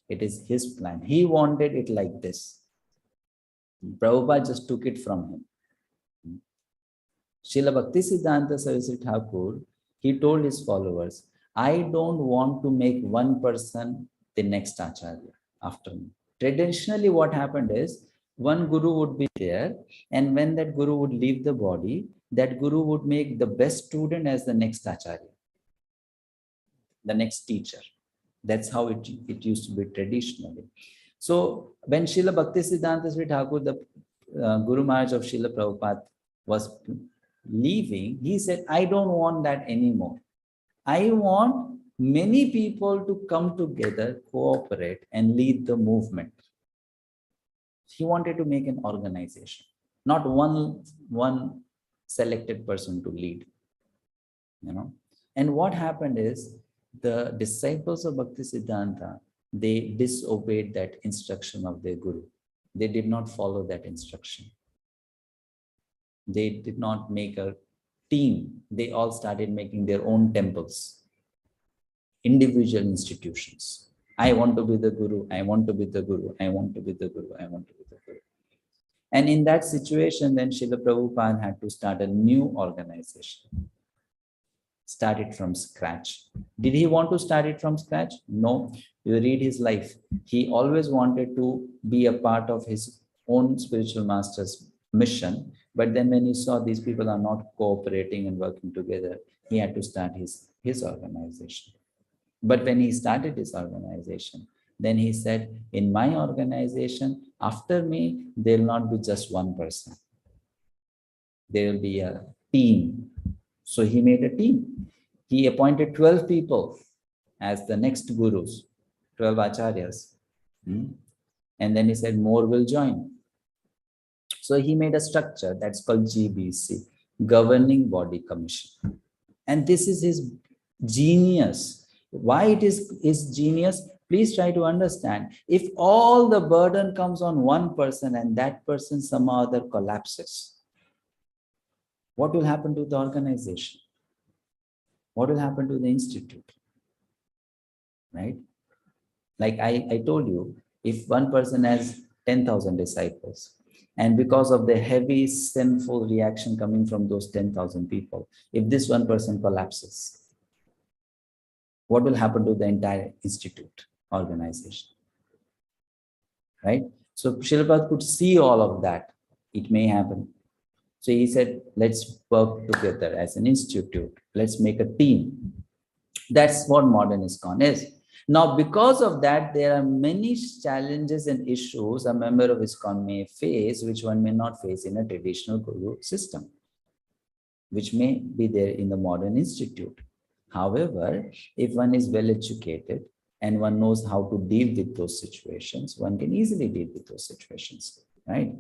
It is his plan. He wanted it like this. Prabhupada just took it from him. Srila Bhakti Siddhanta Saraswati Thakur, he told his followers, I don't want to make one person the next Acharya after me. Traditionally, what happened is, one guru would be there, and when that guru would leave the body, that guru would make the best student as the next Acharya, the next teacher. That's how it used to be traditionally. So when Srila Bhakti Siddhanta Saraswati Thakur, the Guru Maharaj of Srila Prabhupada, was leaving, he said, I don't want that anymore. I want many people to come together, cooperate, and lead the movement. He wanted to make an organization, not one selected person to lead. And what happened is, the disciples of Bhakti Siddhanta, they disobeyed that instruction of their guru. They did not follow that instruction. They did not make a team. They all started making their own temples, individual institutions. I want to be the guru. I want to be the guru. I want to be the guru. I want to be the guru. And in that situation, then Srila Prabhupada had to start a new organization. Start it from scratch. Did he want to start it from scratch? No. You read his life. He always wanted to be a part of his own spiritual master's mission. But then when he saw these people are not cooperating and working together, he had to start his organization. But when he started his organization, then he said, in my organization, after me, there will not be just one person. There will be a team. So he made a team. He appointed 12 people as the next gurus, 12 acharyas. And then he said, more will join. So he made a structure that's called GBC, Governing Body Commission. And this is his genius. Why it is his genius? Please try to understand. If all the burden comes on one person and that person somehow or other collapses, what will happen to the organization? What will happen to the institute? Right? Like I told you, if one person has 10,000 disciples, and because of the heavy sinful reaction coming from those 10,000 people, if this one person collapses, what will happen to the entire institute, organization? Right? So Srila Prabhupada could see all of that. It may happen. So he said, let's work together as an institute. Let's make a team. That's what modern ISKCON is. Now, because of that, there are many challenges and issues a member of ISKCON may face, which one may not face in a traditional guru system, which may be there in the modern institute. However, if one is well educated and one knows how to deal with those situations, one can easily deal with those situations, right?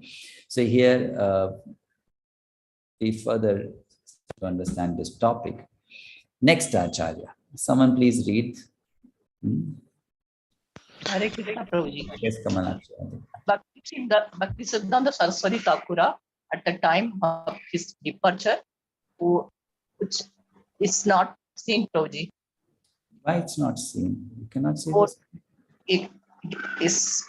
So here, we further to understand this topic. Next Acharya. Someone please read. Hare Krishna Prabhuji. Yes, Kamalakshi. Bhakti Siddhanta Saraswati Thakura, at the time of his departure, which is not seen, Prabhuji. Why it's not seen? You cannot see Or this. it is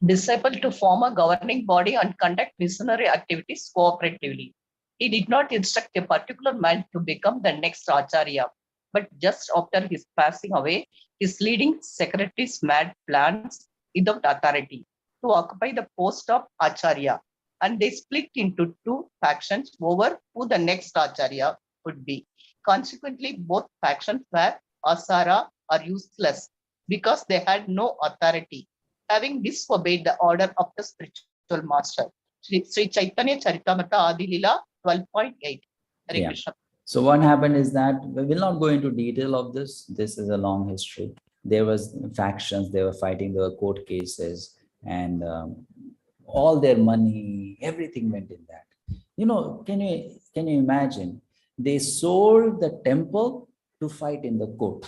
disciple to form a governing body and conduct missionary activities cooperatively. He did not instruct a particular man to become the next Acharya, but just after his passing away, his leading secretaries made plans without authority to occupy the post of Acharya, and they split into two factions over who the next Acharya would be. Consequently, both factions were asara or useless because they had no authority, having disobeyed the order of the spiritual master. Sri Chaitanya Charitamrita Adilila 12.8. Yeah. So what happened is that we will not go into detail of this. This is a long history. There was factions, they were fighting, there were court cases, and all their money, everything went in that. You know, can you imagine? They sold the temple to fight in the court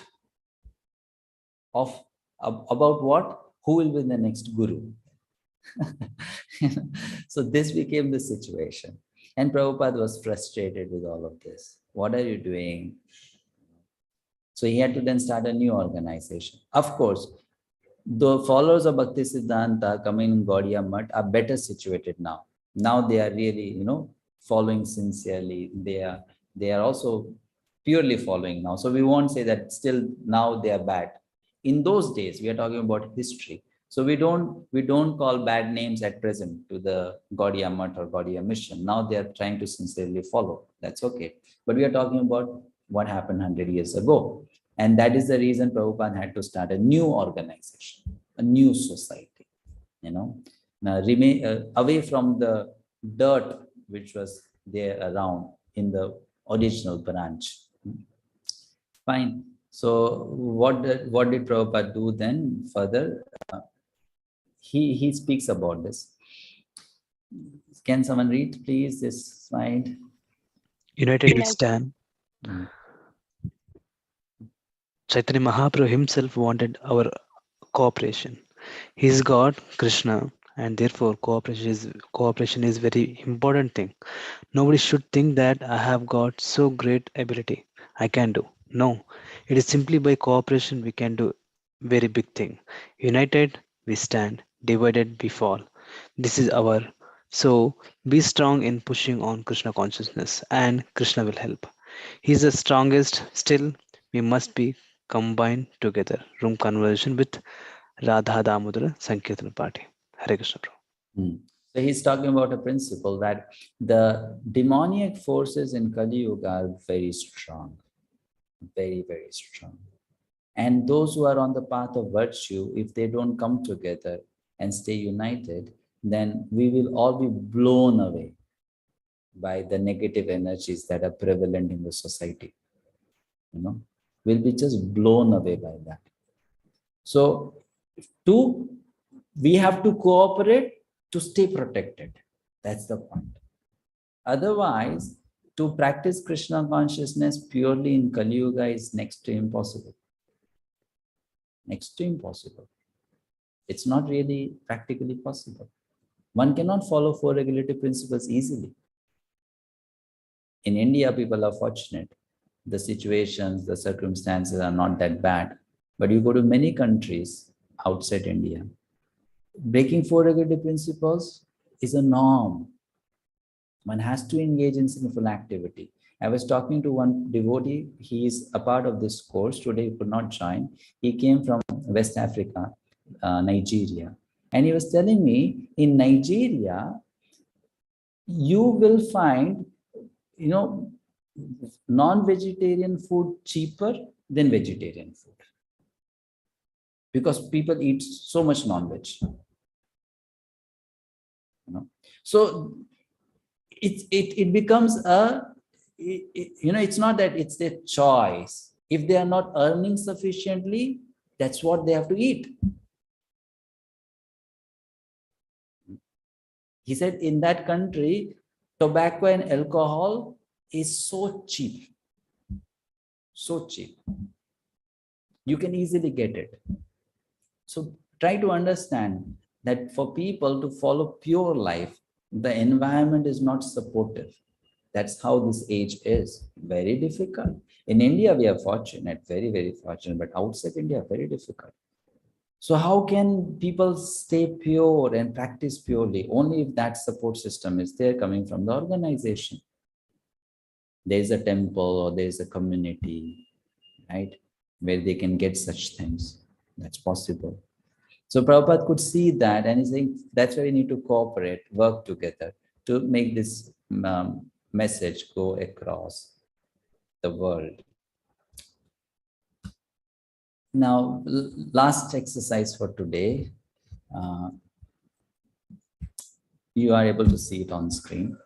of about what? Who will be the next guru? So this became the situation. And Prabhupada was frustrated with all of this. What are you doing? So he had to then start a new organization. Of course, the followers of Bhakti Siddhanta coming in Gaudiya Math are better situated now. Now they are really, following sincerely. They are also purely following now. So we won't say that still now they are bad. In those days, we are talking about history. So we don't call bad names at present to the Gaudiya Math or Gaudiya mission. Now they are trying to sincerely follow. That's okay. But we are talking about what happened 100 years ago. And that is the reason Prabhupada had to start a new organization, a new society, now remain away from the dirt which was there around in the original branch. Fine. So what did Prabhupada do then further? He speaks about this. Can someone read, please, this slide? United we stand. Chaitanya Mahaprabhu himself wanted our cooperation. He is God, Krishna, and therefore cooperation is very important thing. Nobody should think that I have got so great ability I can do. No, it is simply by cooperation we can do very big thing. United we stand, divided we fall. This is our. So be strong in pushing on Krishna consciousness, and Krishna will help. He is the strongest. Still, we must be combined together. Room conversation with Radha Damodara Sankirtan Party. Hare Krishna. So he's talking about a principle that the demoniac forces in Kali Yuga are very strong, very, very strong. And those who are on the path of virtue, if they don't come together and stay united, then we will all be blown away by the negative energies that are prevalent in the society. We'll be just blown away by that. So, we have to cooperate to stay protected. That's the point. Otherwise, to practice Krishna consciousness purely in Kali Yuga is next to impossible. Next to impossible. It's not really practically possible. One cannot follow 4 regulative principles easily. In India, people are fortunate. The situations, the circumstances are not that bad. But you go to many countries outside India, breaking 4 regulative principles is a norm. One has to engage in sinful activity. I was talking to one devotee. He is a part of this course. Today he could not join. He came from West Africa, Nigeria. And he was telling me, in Nigeria, you will find, non-vegetarian food cheaper than vegetarian food. Because people eat so much non-veg. So it becomes it's not that it's their choice. If they are not earning sufficiently, that's what they have to eat. He said in that country, tobacco and alcohol is so cheap. So cheap. You can easily get it. So try to understand that for people to follow pure life, the environment is not supportive. That's how this age is. Very difficult. In India, we are fortunate, very, very fortunate, but outside India, very difficult. So how can people stay pure and practice purely? Only if that support system is there coming from the organization. There's a temple or there's a community, right, where they can get such things. That's possible. So Prabhupada could see that, and he's saying that's why we need to cooperate, work together to make this message go across the world. Now, last exercise for today. You are able to see it on screen.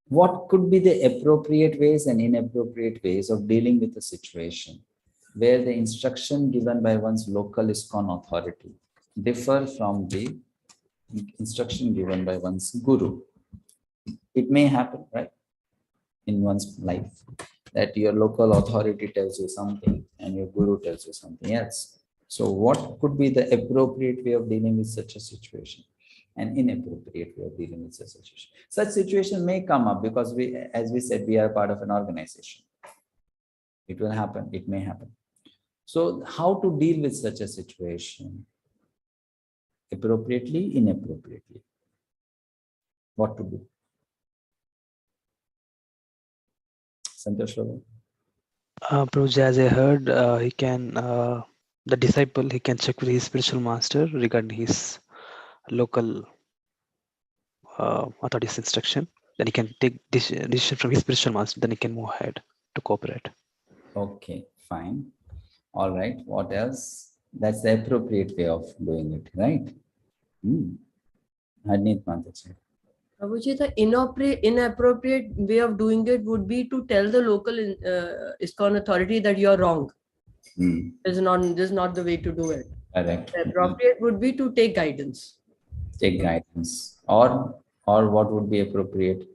What could be the appropriate ways and inappropriate ways of dealing with a situation where the instruction given by one's local ISKCON authority differ from the instruction given by one's guru? It may happen, right, in one's life, that your local authority tells you something and your guru tells you something else. So what could be the appropriate way of dealing with such a situation and inappropriate way of dealing with such a situation? Such situation may come up because we, as we said, we are part of an organization. It will happen, it may happen. So how to deal with such a situation? Appropriately, inappropriately. What to do? Santosh Prabhu? Prabhuji, as I heard, he can, the disciple, he can check with his spiritual master regarding his local authority's instruction. Then he can take decision from his spiritual master. Then he can move ahead to cooperate. Okay, fine. All right. What else? That's the appropriate way of doing it, right? Hadn't Mataji. Prabhuji, the inappropriate way of doing it would be to tell the local ISKCON authority that you're wrong. This is not the way to do it. Correct. The appropriate would be to take guidance. Take guidance. Or what would be appropriate?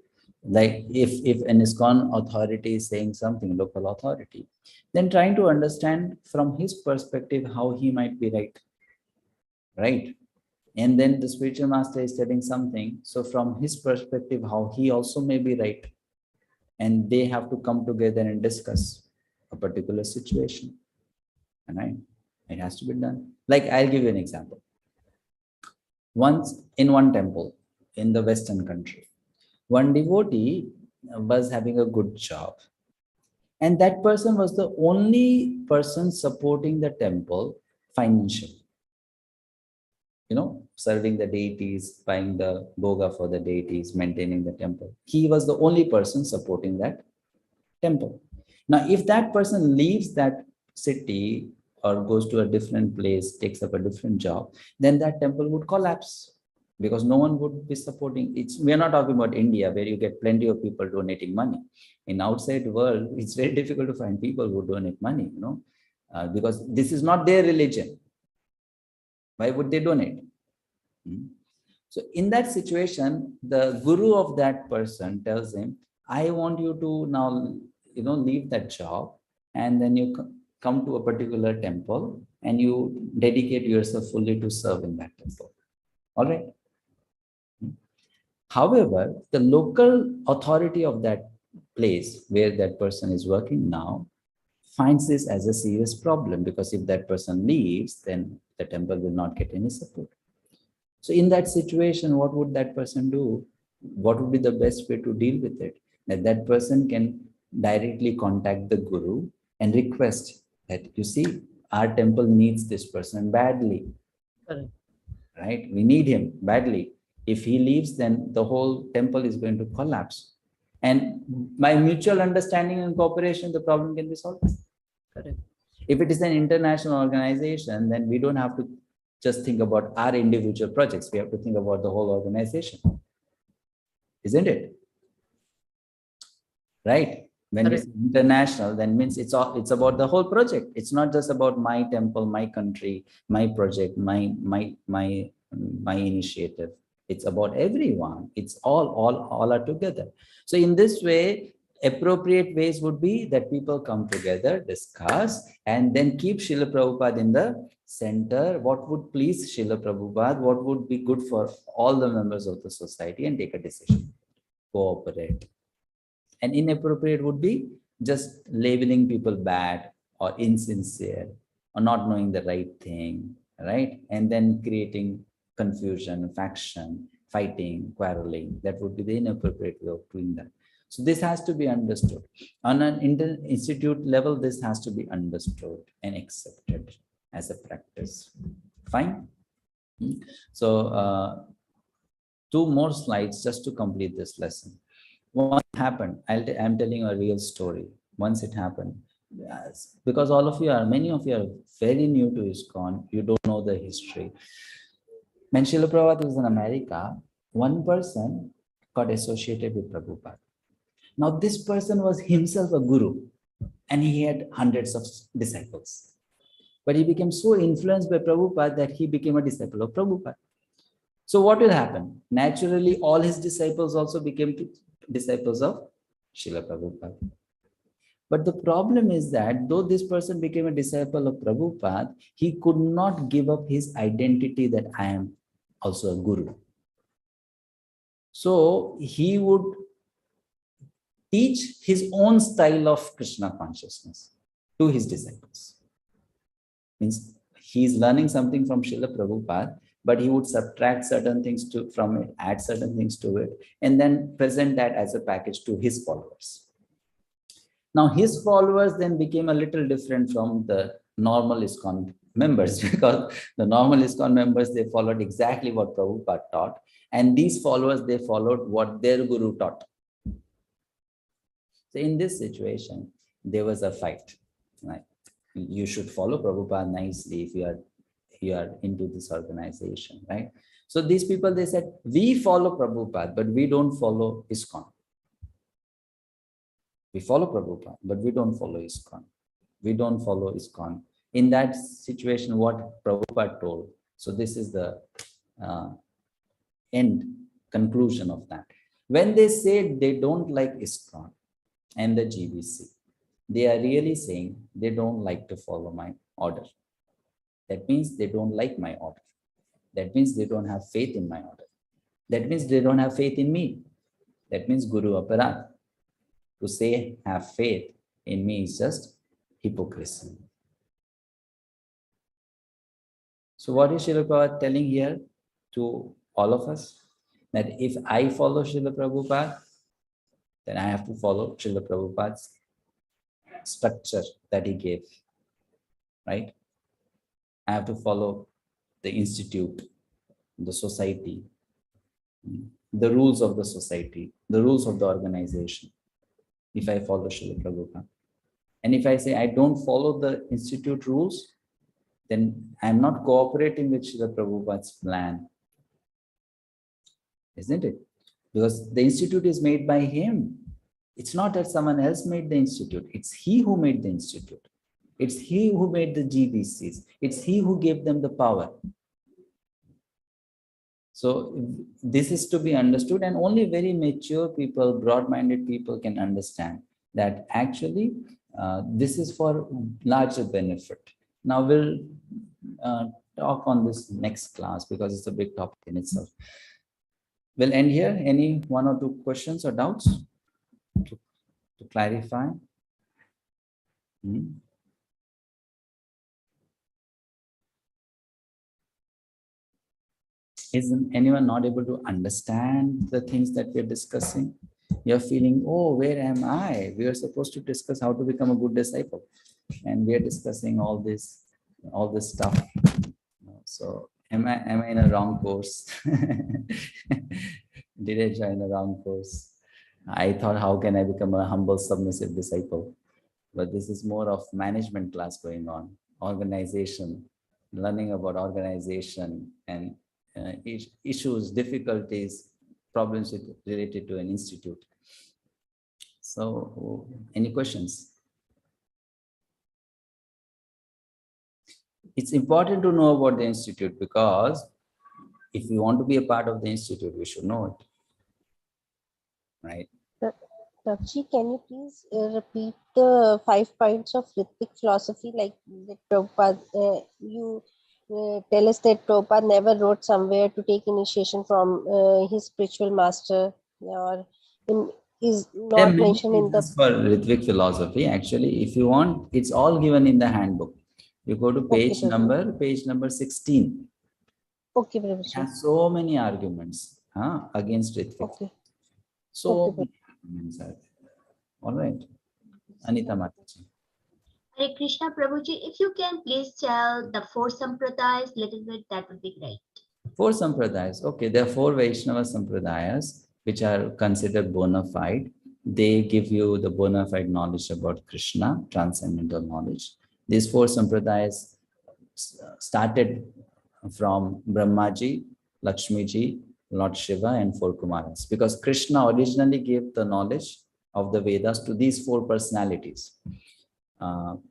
Like if an ISKCON authority is saying something, local authority, then trying to understand from his perspective how he might be right. Right? And then the spiritual master is telling something. So from his perspective, how he also may be right. And they have to come together and discuss a particular situation. Right? It has to be done. Like I'll give you an example. Once in one temple in the Western country, one devotee was having a good job. And that person was the only person supporting the temple financially. You know, serving the deities, buying the boga for the deities, maintaining the temple. He was the only person supporting that temple. Now, if that person leaves that city or goes to a different place, takes up a different job, then that temple would collapse because no one would be supporting it. We are not talking about India where you get plenty of people donating money. In outside world, it's very difficult to find people who donate money, you know, because this is not their religion. Why would they donate? So in that situation, the guru of that person tells him, I want you to now, you know, leave that job and then you come to a particular temple and you dedicate yourself fully to serve in that temple. All right. However, the local authority of that place where that person is working now finds this as a serious problem because if that person leaves, then the temple will not get any support. So in that situation, what would that person do? What would be the best way to deal with it? That person can directly contact the guru and request that, you see, our temple needs this person badly. Correct. Right? We need him badly. If he leaves, then the whole temple is going to collapse. And by mutual understanding and cooperation, the problem can be solved. Correct. If it is an international organization, then we don't have to just think about our individual projects. We have to think about the whole organization. Isn't it? Right? When it's international, then means it's about the whole project. It's not just about my temple, my country, my project, my initiative. It's about everyone. It's all are together. So in this way, appropriate ways would be that people come together, discuss, and then keep Srila Prabhupada in the center, what would please Srila Prabhupada, what would be good for all the members of the society, and take a decision. Cooperate. And inappropriate would be just labeling people bad or insincere or not knowing the right thing, right? And then creating confusion, faction, fighting, quarreling. That would be the inappropriate way of doing that. So this has to be understood. On an institute level, this has to be understood and accepted as a practice. Fine. So 2 more slides just to complete this lesson. What happened? I'm telling you a real story. Once it happened, yes, because many of you are very new to ISKCON. You don't know the history. When Srila Prabhupada was in America, one person got associated with Prabhupada. Now this person was himself a guru and he had hundreds of disciples. But he became so influenced by Prabhupada that he became a disciple of Prabhupada. So what will happen? Naturally, all his disciples also became disciples of Srila Prabhupada. But the problem is that though this person became a disciple of Prabhupada, he could not give up his identity that I am also a guru. So he would teach his own style of Krishna consciousness to his disciples. Means he is learning something from Srila Prabhupada, but he would subtract certain things from it, add certain things to it, and then present that as a package to his followers. Now his followers then became a little different from the normal ISKCON members, because the normal ISKCON members, they followed exactly what Prabhupada taught, and these followers, they followed what their guru taught. So in this situation, there was a fight. Right? You should follow Prabhupada nicely if you are into this organization, right? So these people, they said, we follow Prabhupada, but we don't follow ISKCON. We follow Prabhupada, but we don't follow ISKCON. We don't follow ISKCON. In that situation, what Prabhupada told. So this is the conclusion of that. When they say they don't like ISKCON and the GBC, they are really saying they don't like to follow my order. That means they don't like my order. That means they don't have faith in my order. That means they don't have faith in me. That means Guru Aparat. To say have faith in me is just hypocrisy. So what is Srila Prabhupada telling here to all of us? That if I follow Srila Prabhupada, then I have to follow Srila Prabhupada's structure that he gave, right? I have to follow the institute, the society, the rules of the society, the rules of the organization, if I follow Srila Prabhupada. And if I say I don't follow the institute rules, then I'm not cooperating with Srila Prabhupada's plan, isn't it? Because the institute is made by him. It's not that someone else made the institute. It's he who made the institute. It's he who made the GBCs. It's he who gave them the power. So this is to be understood, and only very mature people, broad-minded people can understand that actually this is for larger benefit. Now we'll talk on this next class because it's a big topic in itself. We'll end here. Any 1 or 2 questions or doubts to clarify? Isn't anyone not able to understand the things that we're discussing? You're feeling, oh, where am I? We are supposed to discuss how to become a good disciple, and we are discussing all this stuff. So am I in a wrong course? Did I join a wrong course? I thought, how can I become a humble, submissive disciple? But this is more of management class going on, organization, learning about organization and issues, difficulties, problems related to an institute. So, any questions? It's important to know about the institute, because if we want to be a part of the institute, we should know it, right? Prabhuji, can you please repeat the 5 points of Ritvik philosophy, like the Prabhupada, you tell us that Prabhupada never wrote somewhere to take initiation from his spiritual master, or is not mentioned in the for Ritvik philosophy. Actually, if you want, it's all given in the handbook. You go to page number 16. Okay, It has so many arguments against Ritvik. Okay. So many arguments are there. All right. Anita Mataji. Hare Krishna Prabhuji, if you can please tell the 4 sampradayas little bit, that would be great. 4 sampradayas. Okay, there are 4 Vaishnava sampradayas which are considered bona fide. They give you the bona fide knowledge about Krishna, transcendental knowledge. These 4 sampradayas started from Brahmaji, Lakshmiji, Lord Shiva, and 4 Kumaras, because Krishna originally gave the knowledge of the Vedas to these 4 personalities.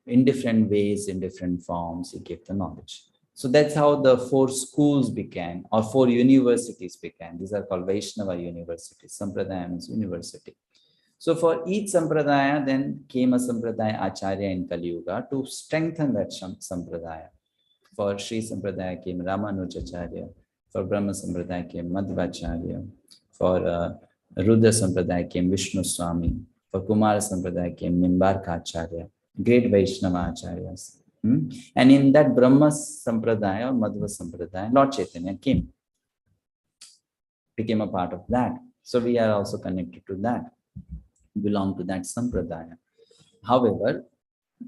In different ways, in different forms, he gave the knowledge. So that's how the 4 schools began, or 4 universities began. These are called Vaishnava universities. Sampradaya means university. So for each sampradaya, then came a sampradaya acharya in Kali Yuga to strengthen that sampradaya. For Sri Sampradaya came Ramanujacharya. For Brahma Sampradaya came Madhvacharya. For Rudra Sampradaya came Vishnu Swami. For Kumara Sampradaya came Nimbarka Acharya. Great Vaishnava Acharyas. And in that Brahma Sampradaya or Madhva Sampradaya, Lord Chaitanya came, became a part of that. So we are also connected to that, belong to that Sampradaya. However,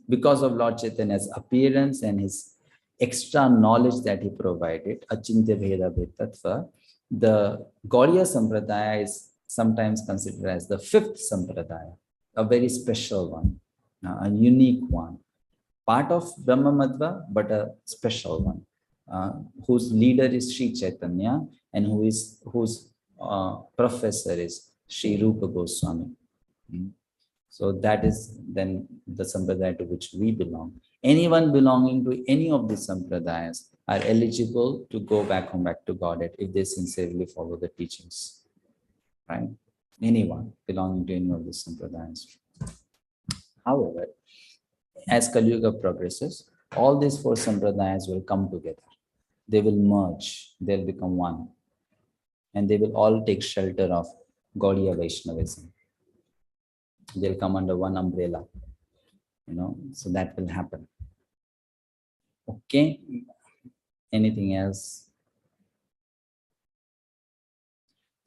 because of Lord Chaitanya's appearance and his extra knowledge that he provided, Achintya Bheda Tattva, the Gaudiya Sampradaya is sometimes considered as the 5th Sampradaya, a very special one, a unique one. Part of Brahma Madhva, but a special one, whose leader is Sri Chaitanya and whose professor is Sri Rupa Goswami. So that is then the sampradaya to which we belong. Anyone belonging to any of these sampradayas are eligible to go back home, back to Godhead, if they sincerely follow the teachings. Right? Anyone belonging to any of these sampradayas. However, as Kali Yuga progresses, all these 4 sampradayas will come together. They will merge. They'll become one. And they will all take shelter of Gaudiya Vaishnavism. They'll come under one umbrella. So that will happen. Okay. Anything else?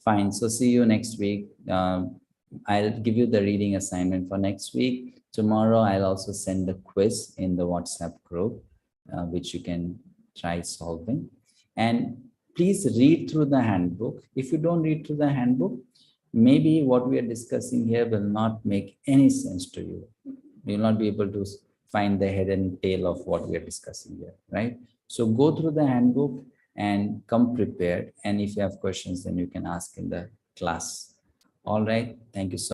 Fine. So see you next week. I'll give you the reading assignment for next week. Tomorrow, I'll also send a quiz in the WhatsApp group, which you can try solving. And please read through the handbook. If you don't read through the handbook, maybe what we are discussing here will not make any sense to you. You will not be able to find the head and tail of what we are discussing here, right? So go through the handbook and come prepared. And if you have questions, then you can ask in the class. All right. Thank you so much.